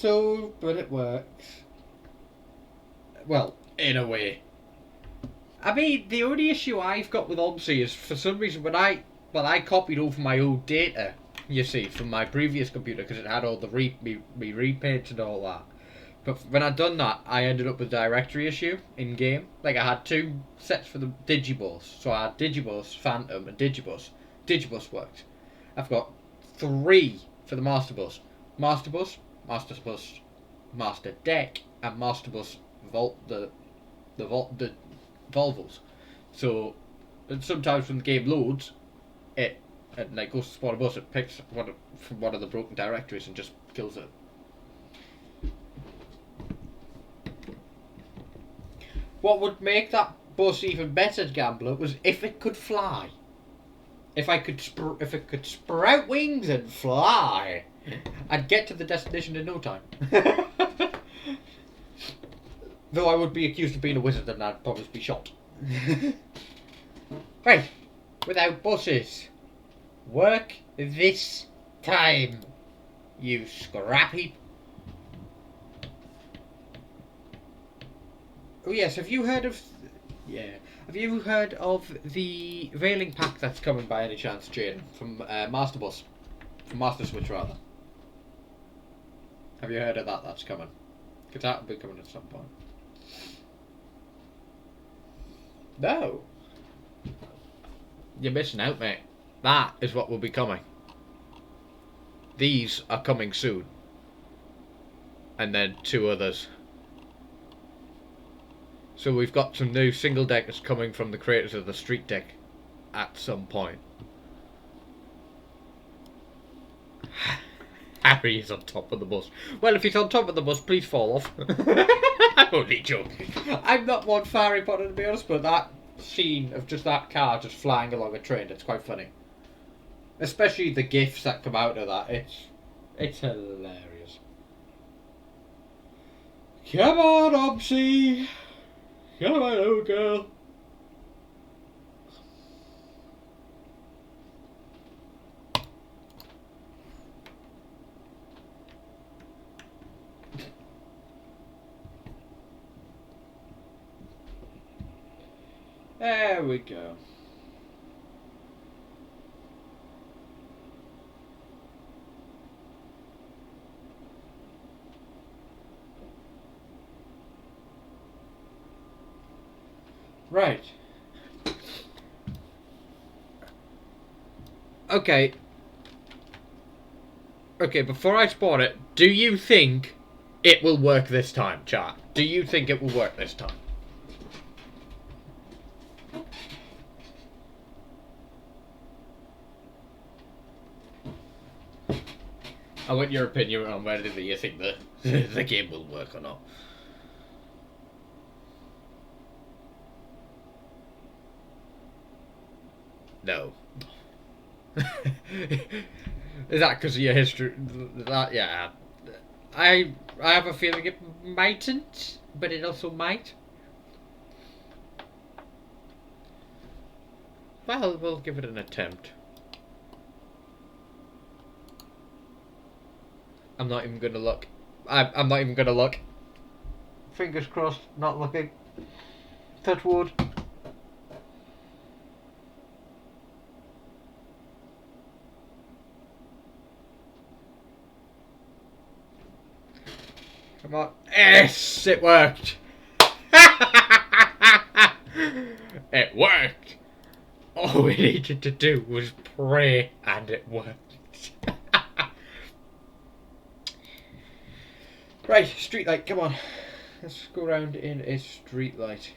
old, but it works. Well, in a way. I mean, the only issue I've got with Omsi is for some reason when I copied over my old data, you see, from my previous computer because it had all the me repaints and all that. But when I'd done that, I ended up with a directory issue in game. Like I had two sets for the Digibus, so I had Digibus, Phantom, and Digibus. Digibus worked. I've got three for the Master Bus. Master Bus, Master Bus, Master Deck, and Master Bus the Volvos. So, and sometimes when the game loads, it and like goes to spawn a bus, it picks from one of the broken directories and just kills it. What would make that bus even better, Gambler, was if it could fly. If it could sprout wings and fly, I'd get to the destination in no time. Though I would be accused of being a wizard and I'd probably be shot. Right, without buses. Work this time, you scrap heap. Oh yes, have you heard of... Yeah. Have you heard of the railing pack that's coming by any chance, Jane? From Master Bus. From Master Switch, rather. Have you heard of that? That's coming. Because that will be coming at some point. No. You're missing out, mate. That is what will be coming. These are coming soon. And then two others. So we've got some new single deckers coming from the creators of the Street Deck at some point. Harry is on top of the bus. Well, if he's on top of the bus, please fall off. I'm only joking. I'm not one for Harry Potter, to be honest, but that scene of just that car just flying along a train, it's quite funny. Especially the gifs that come out of that. It's hilarious. Come on, Omsi. Come on, old girl. There we go. Right. Okay. Okay, before I spawn it, do you think it will work this time, chat? Do you think it will work this time? I want your opinion on whether you think the game will work or not. No. Is that because of your history? That, yeah. I have a feeling it mightn't, but it also might. Well, we'll give it an attempt. I'm not even gonna look. I'm not even gonna look. Fingers crossed, not looking. Touch wood. Come on. Yes, it worked. It worked. All we needed to do was pray, and it worked. Right, street light, come on. Let's go round in a street light.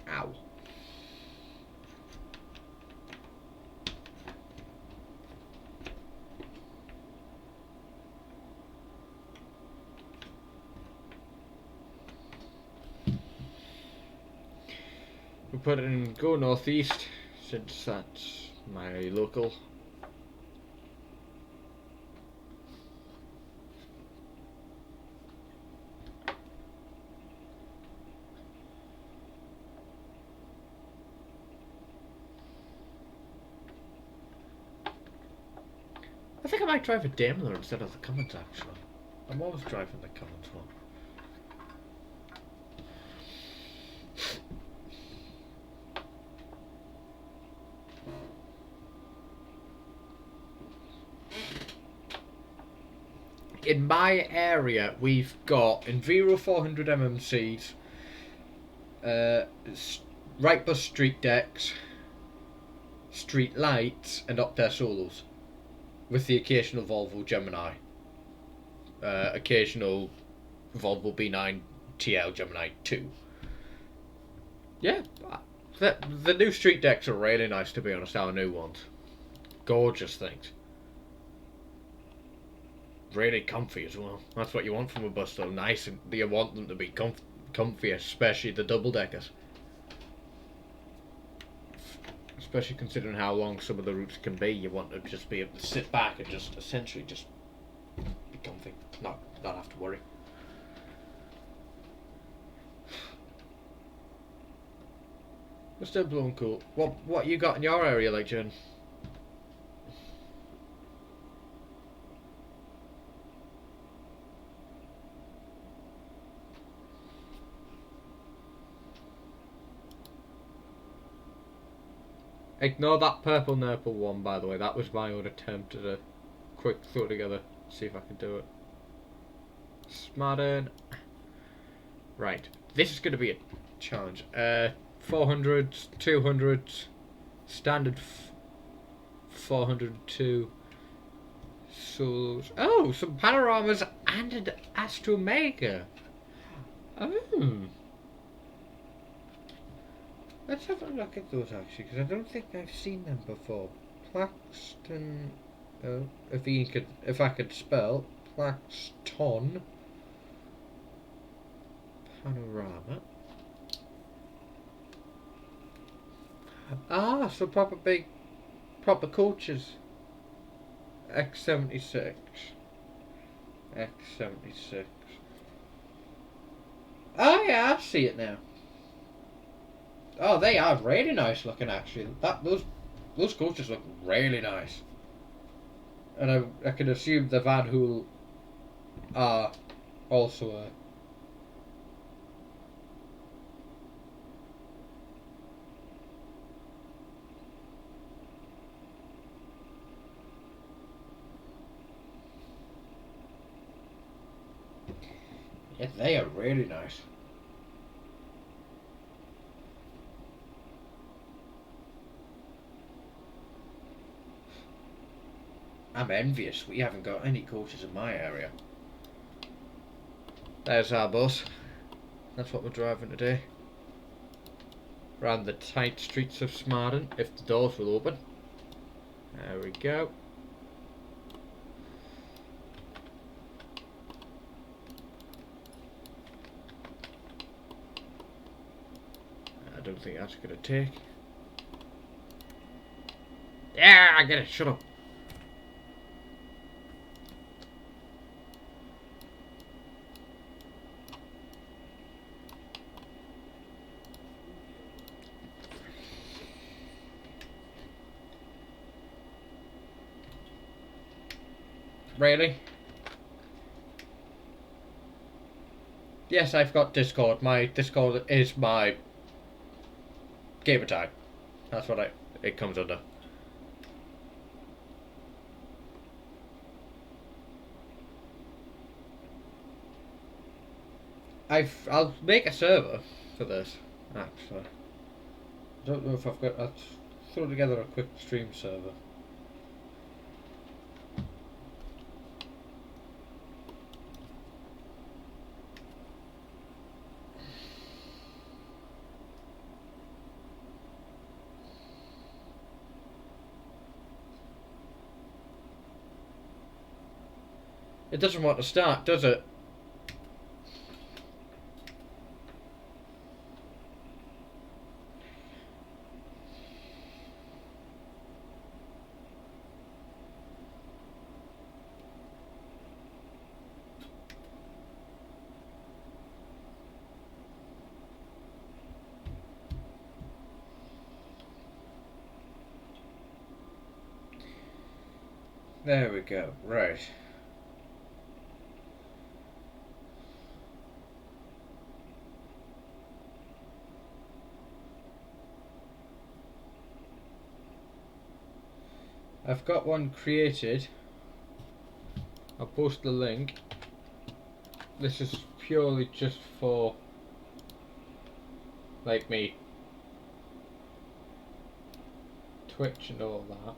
Ow. We put it in go northeast, since that's my local. think I might drive a Daimler instead of the Cummins, actually. I'm always driving the Cummins one. In my area, we've got Enviro 400 MMCs, right bus street decks, street lights, and up there solos, with the occasional Volvo Gemini, occasional Volvo B9 TL Gemini 2. Yeah, the new street decks are really nice, to be honest. Our new ones, gorgeous things. Really comfy as well. That's what you want from a bus, though. Nice, and you want them to be comfy, especially the double deckers. Especially considering how long some of the routes can be, you want to just be able to sit back and just essentially just be comfy, not have to worry. We're still blowing cool. What you got in your area, like, Jen? Ignore that purple nurple one, by the way. That was my own attempt at a quick throw together. See if I can do it. Smarten. Right. This is going to be a challenge. 400s, 200s, standard 402 solos. Oh, some panoramas and an Astro Mega. Oh. Let's have a look at those, actually, because I don't think I've seen them before. Plaxton. Oh, if I could spell Plaxton Panorama. Ah, so proper coaches. X76. X76. Oh yeah, I see it now. Oh, they are really nice looking, actually. Those coaches look really nice. And I can assume the Van Hool are also yeah, they are really nice. I'm envious. We haven't got any coaches in my area. There's our bus. That's what we're driving today. Around the tight streets of Smarden, if the doors will open. There we go. I don't think that's going to take. Yeah, I get it. Shut up. Really? Yes, I've got Discord. My Discord is my gamer tag. That's what it comes under. I'll make a server for this, actually. I don't know if I'll throw together a quick stream server. It doesn't want to start, does it? There we go. Right. I've got one created. I'll post the link. This is purely just for like me, Twitch and all that.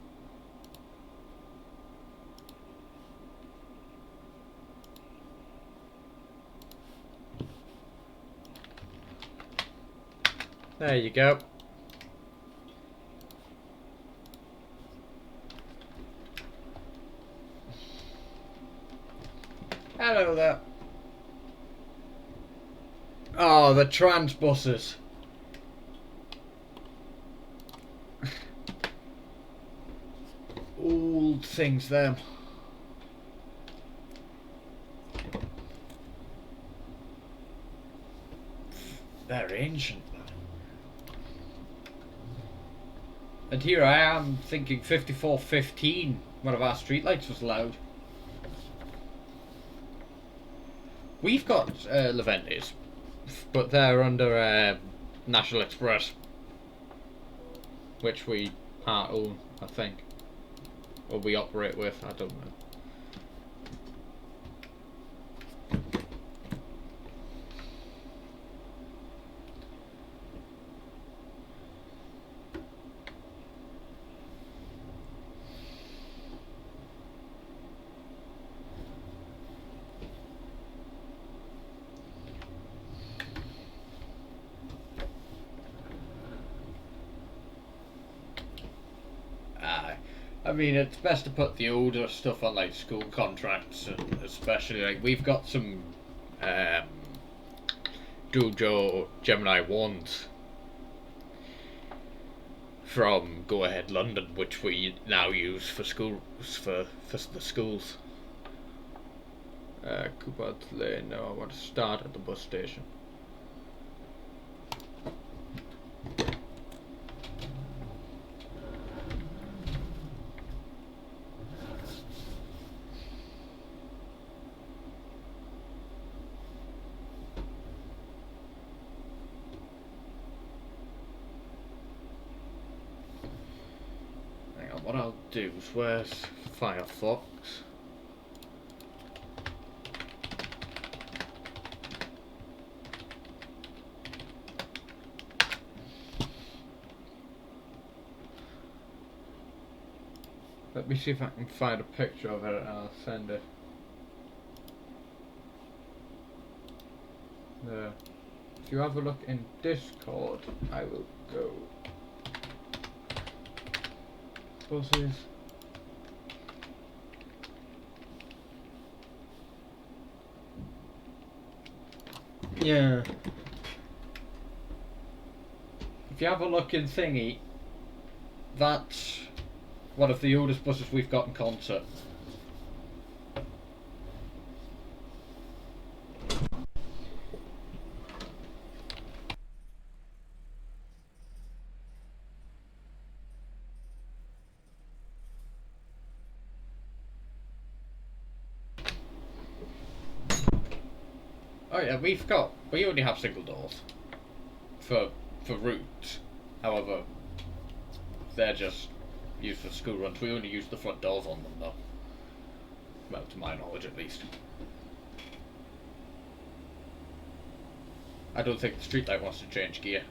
There you go. Hello there. Oh, the trans buses. Old things, them. They're ancient, man. And here I am thinking 5415, one of our streetlights was loud. We've got Leventis, but they're under National Express, which we part own, I think. Or we operate with, I don't know. I mean, it's best to put the older stuff on like school contracts, and especially like we've got some Dojo Gemini 1s from Go Ahead London, which we now use for schools for the schools. Cooper Lane. No, I want to start at the bus station. What I'll do is, where's Firefox? Let me see if I can find a picture of it and I'll send it. There. If you have a look in Discord, I will go. Buses. Yeah. If you have a look in Thingy, that's one of the oldest buses we've got in concert. Oh yeah, we only have single doors for routes. However, they're just used for school runs. We only use the front doors on them though. Well, to my knowledge at least. I don't think the streetlight wants to change gear.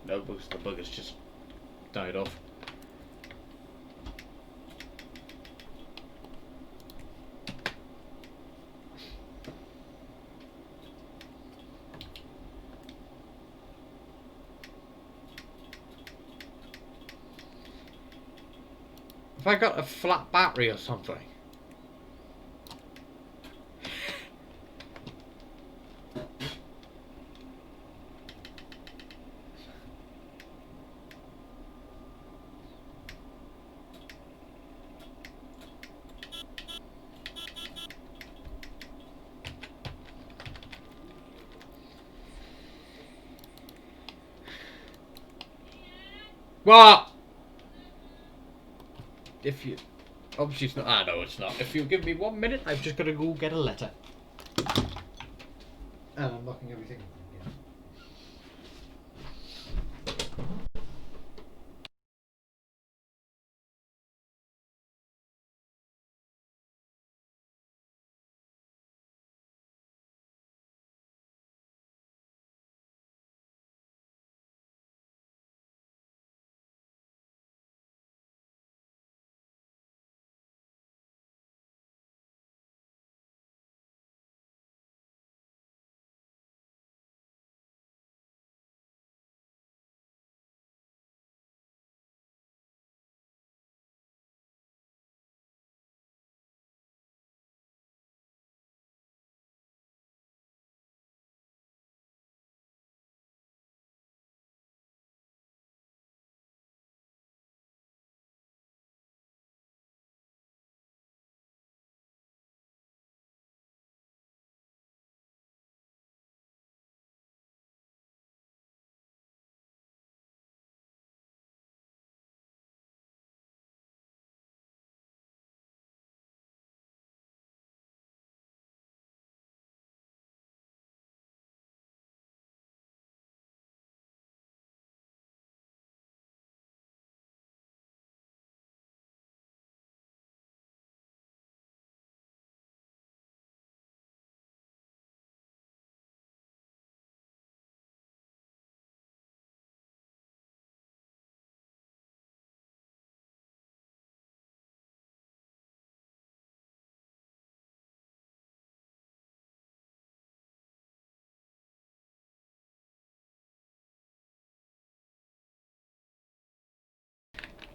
No, because the bug has just died off. Have I got a flat battery or something? What? If you... Obviously it's not... Ah, no, it's not. If you give me 1 minute, I've just got to go get a letter. And I'm locking everything.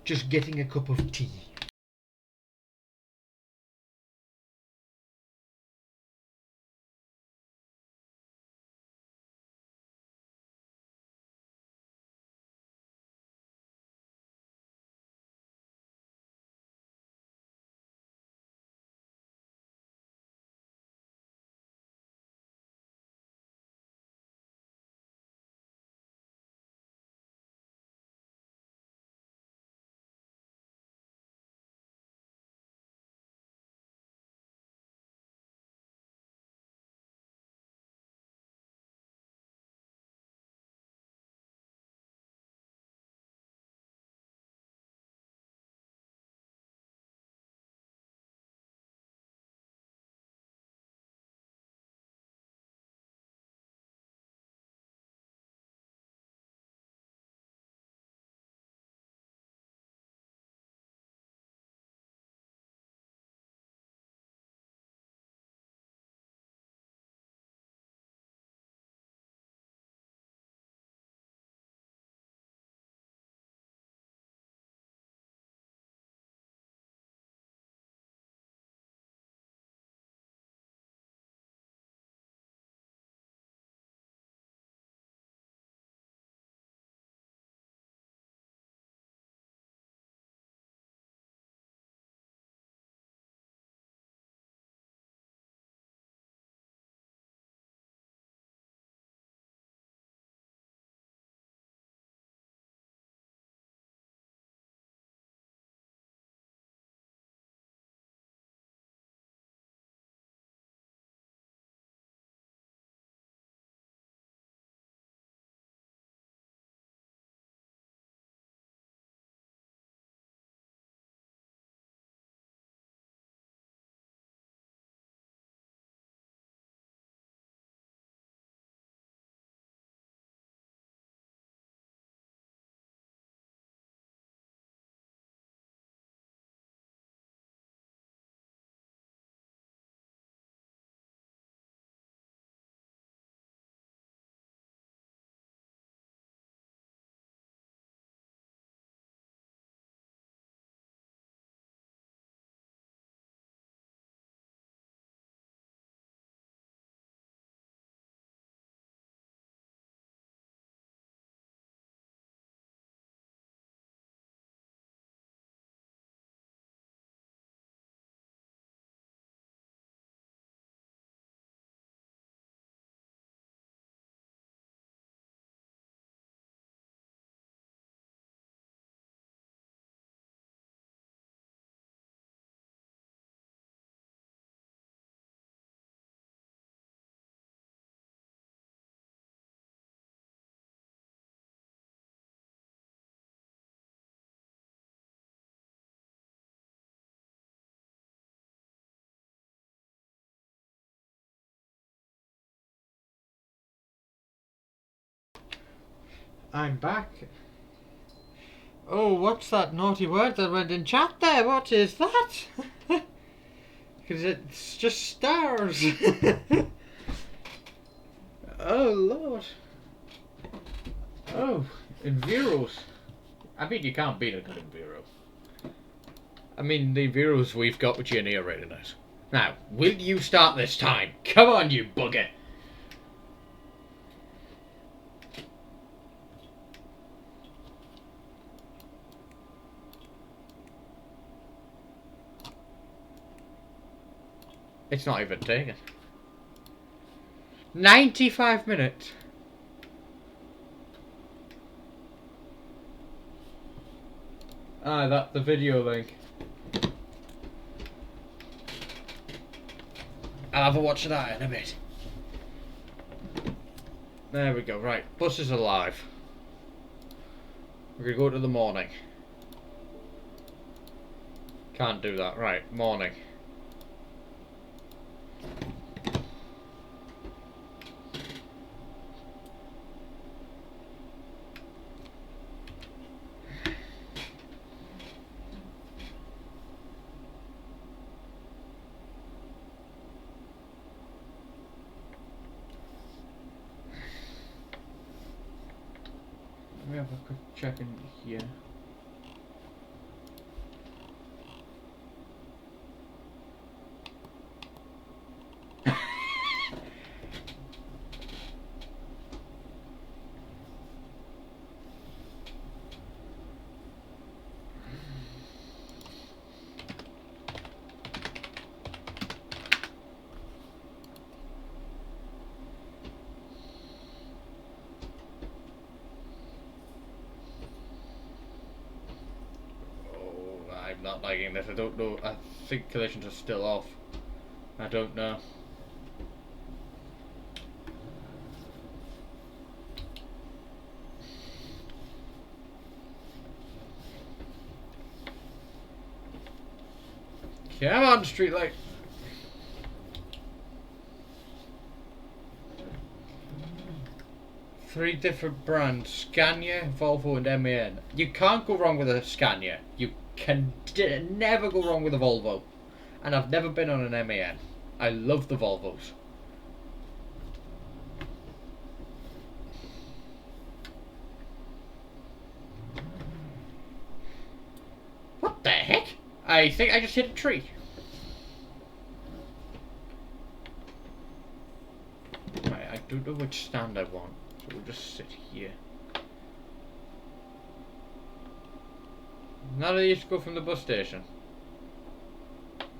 Just getting a cup of tea. I'm back. Oh, what's that naughty word that went in chat there? What is that? Because it's just stars. Oh, Lord. Oh, in Viros. I mean, you can't beat a good in Vero. I mean, the Viros we've got with Ginny are really nice. Now, will you start this time? Come on, you bugger. It's not even taken. 95 minutes. Ah, that's the video link. I'll have a watch of that in a bit. There we go, right. Bus is alive. We're gonna go to the morning. Can't do that, right, morning. Let me have a quick check in here. I'm not liking this. I don't know. I think collisions are still off. I don't know. Come on, street light. Three different brands: Scania, Volvo, and MAN. You can't go wrong with a Scania. You can never go wrong with a Volvo. And I've never been on an MAN. I love the Volvos. What the heck? I think I just hit a tree. Right, I don't know which stand I want. So we'll just sit here. None of these go from the bus station.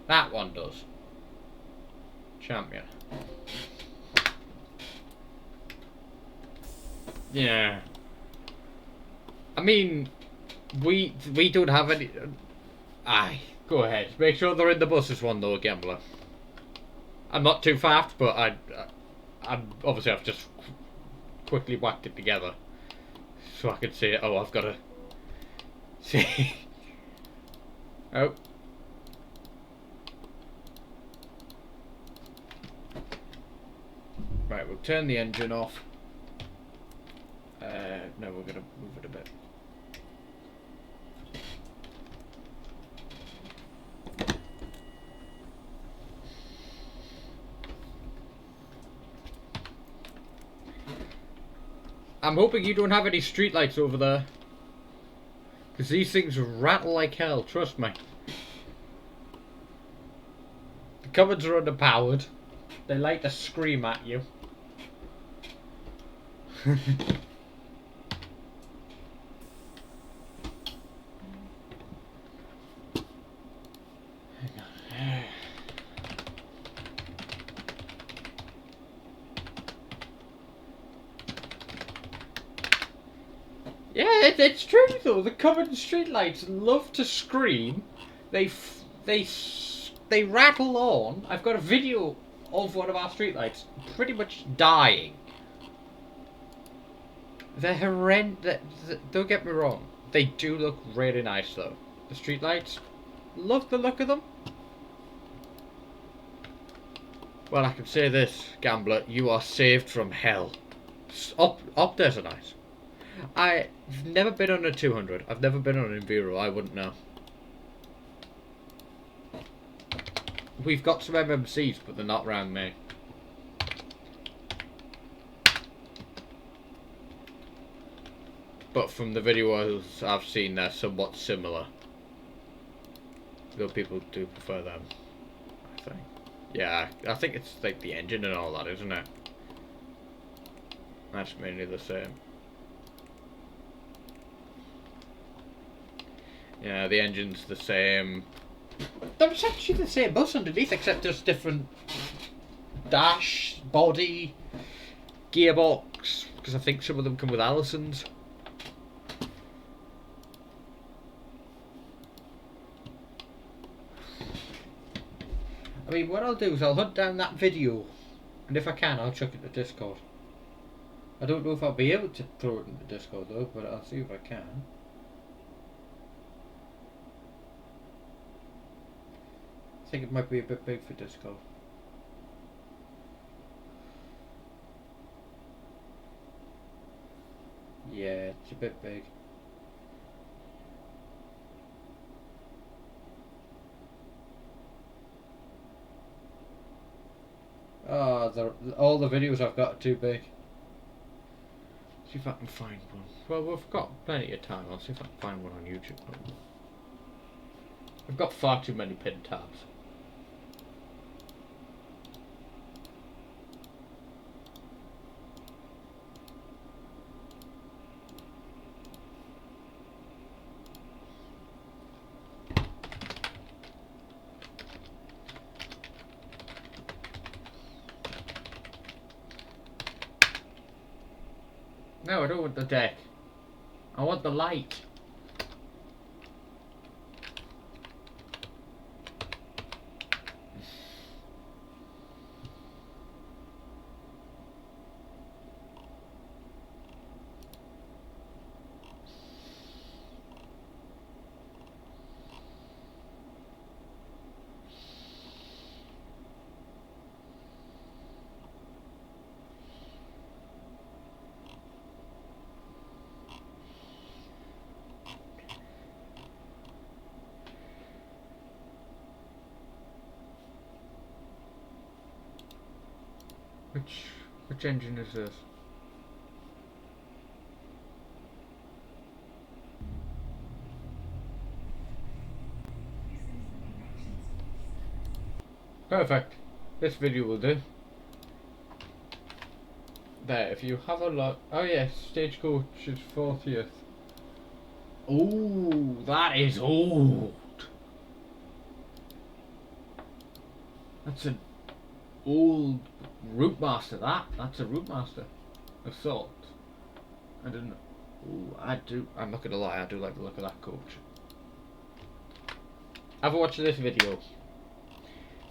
That one does. Champion. Yeah. I mean, we don't have any. Aye, go ahead. Make sure they're in the buses one though, gambler. I'm not too fast, but I'm obviously I've just quickly whacked it together so I could see. Oh, I've got to see. Oh. Right, we'll turn the engine off. No, we're gonna move it a bit. I'm hoping you don't have any streetlights over there, because these things rattle like hell, trust me. The cupboards are underpowered. They like to scream at you. Yeah, it's true though. The common streetlights love to scream. They rattle on. I've got a video of one of our streetlights pretty much dying. They're horrendous. Don't get me wrong. They do look really nice though. The streetlights. Love the look of them. Well, I can say this, gambler. You are saved from hell. Up there's a nice. I've never been on a 200. I've never been on an Enviro. I wouldn't know. We've got some MMCs, but they're not around me. But from the videos I've seen, they're somewhat similar. Though people do prefer them, I think. Yeah, I think it's like the engine and all that, isn't it? That's mainly the same. Yeah, the engine's the same. They're essentially the same bus underneath, except just different dash, body, gearbox. Because I think some of them come with Allisons. I mean, what I'll do is I'll hunt down that video, and if I can, I'll chuck it to Discord. I don't know if I'll be able to throw it into Discord though, but I'll see if I can. I think it might be a bit big for Discord. Yeah, it's a bit big. Oh, all the videos I've got are too big. See if I can find one. Well, we've got plenty of time. I'll see if I can find one on YouTube. I've got far too many pinned tabs. No, I don't want the deck. I want the light. Which engine is this? Perfect. This video will do. There, if you have a look. Oh yes, Stagecoach is 40th. Ooh, that is old. That's an old Route Master. That's a Route Master. Assault. I don't know. Ooh, I'm not gonna lie, I do like the look of that coach. Have a watch of this video.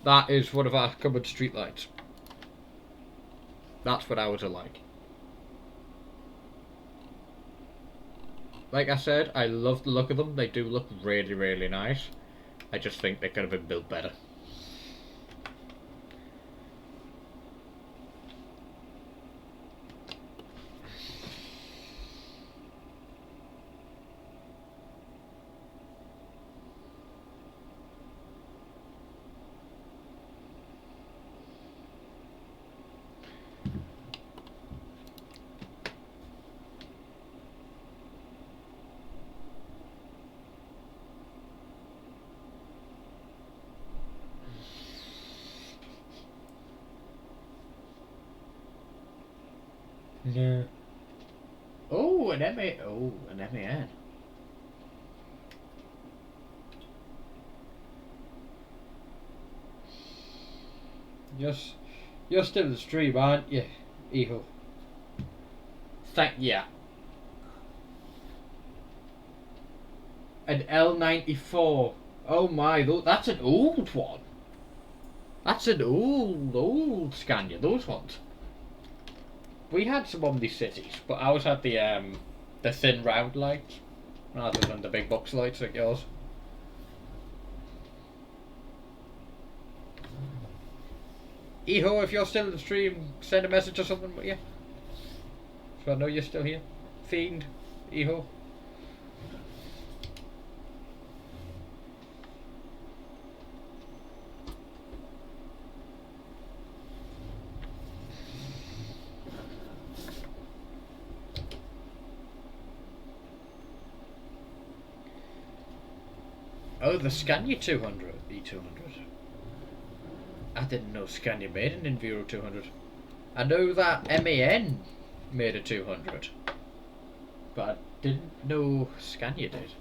That is one of our cupboard streetlights. That's what ours are like. Like I said, I love the look of them. They do look really, really nice. I just think they could have been built better. Yeah. Oh, an MA. Oh, an MAN. You're still in the stream, aren't you, Eho? Yeah. An L94. Oh my, that's an old one. That's an old Scania. Those ones. We had some Omni Cities, but ours had the thin round lights rather than the big box lights like yours. Eho, if you're still in the stream, send a message or something, will you? So I know you're still here. Fiend, Eho. Oh, the Scania 200, E200. I didn't know Scania made an Enviro 200. I know that MAN made a 200, but I didn't know Scania did.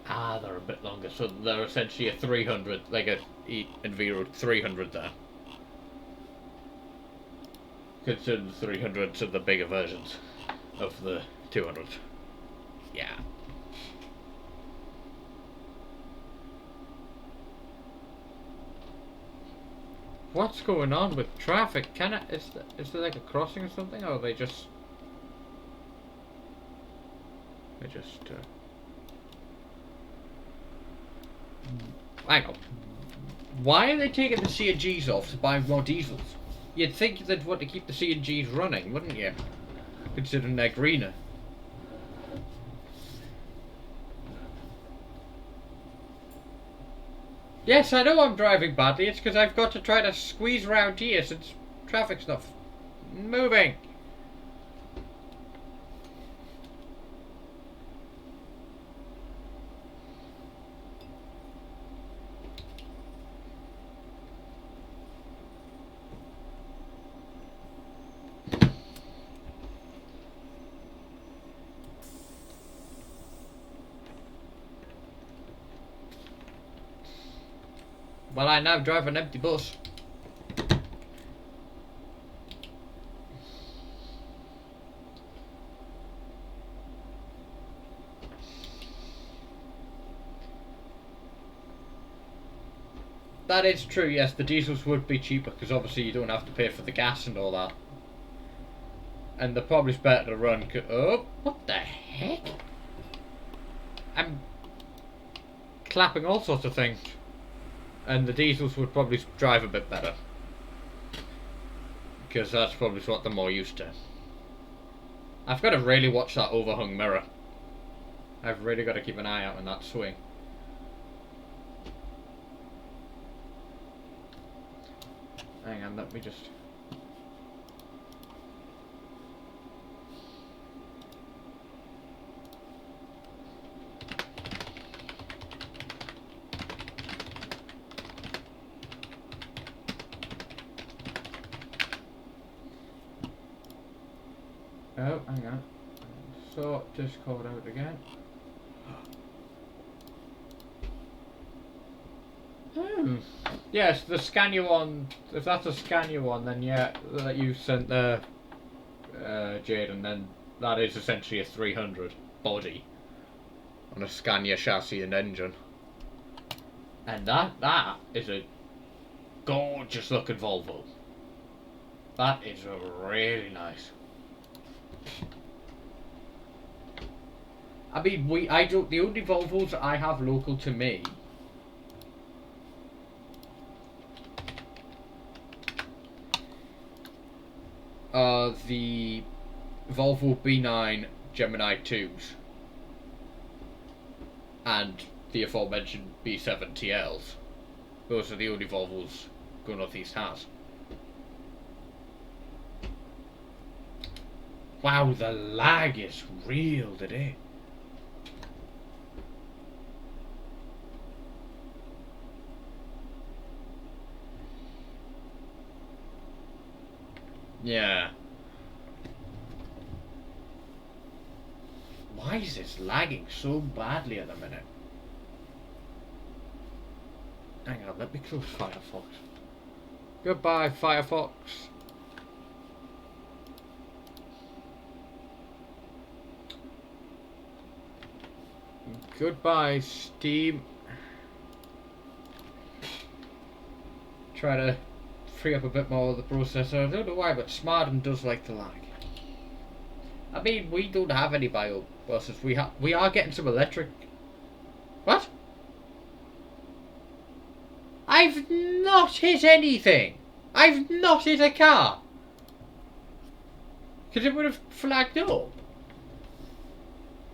Ah, they're a bit longer, so they're essentially a 300, like a Enviro 300 there. Considered the 300s are the bigger versions of the 200. Yeah. What's going on with traffic? Is there like a crossing or something, or are they just hang on. Why are they taking the CNGs off to buy more diesels? You'd think they'd want to keep the CNGs running, wouldn't you? Considering they're greener. Yes, I know I'm driving badly. It's because I've got to try to squeeze around here since traffic's not moving. Well, I now drive an empty bus. That is true, yes, the diesels would be cheaper because obviously you don't have to pay for the gas and all that. And they're probably better to run. Oh, what the heck? I'm clapping all sorts of things. And the diesels would probably drive a bit better. Because that's probably what they're more used to. I've got to really watch that overhung mirror. I've really got to keep an eye out on that swing. Hang on, let me just... Oh, hang on. Sort Discord out again. Yes, the Scania one. If that's a Scania one, then yeah, that you sent there, Jaden, then that is essentially a 300 body on a Scania chassis and engine. And that is a gorgeous looking Volvo. That is really nice. I mean, the only Volvos that I have local to me are the Volvo B9 Gemini 2s and the aforementioned B7 TLs. Those are the only Volvos Go Northeast has. Wow, the lag is real today. Yeah. Why is this lagging so badly at the minute? Hang on, let me close Firefox. Goodbye, Firefox. Goodbye, Steam. Try to free up a bit more of the processor. I don't know why, but Smarden does like to lag. I mean, we don't have any bio buses. We are getting some electric. What? I've not hit anything. I've not hit a car. Because it would have flagged up.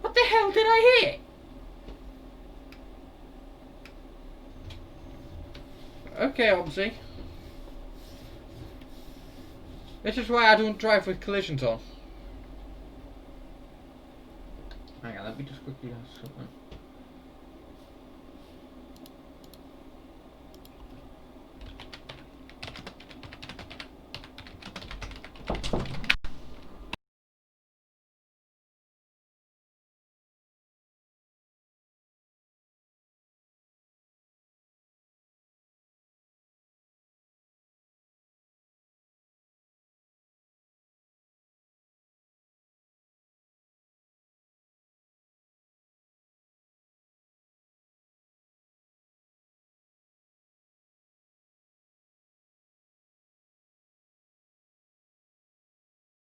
What the hell did I hit? Okay, Omsi. This is why I don't drive with collisions on. Hang on, let me just quickly ask something.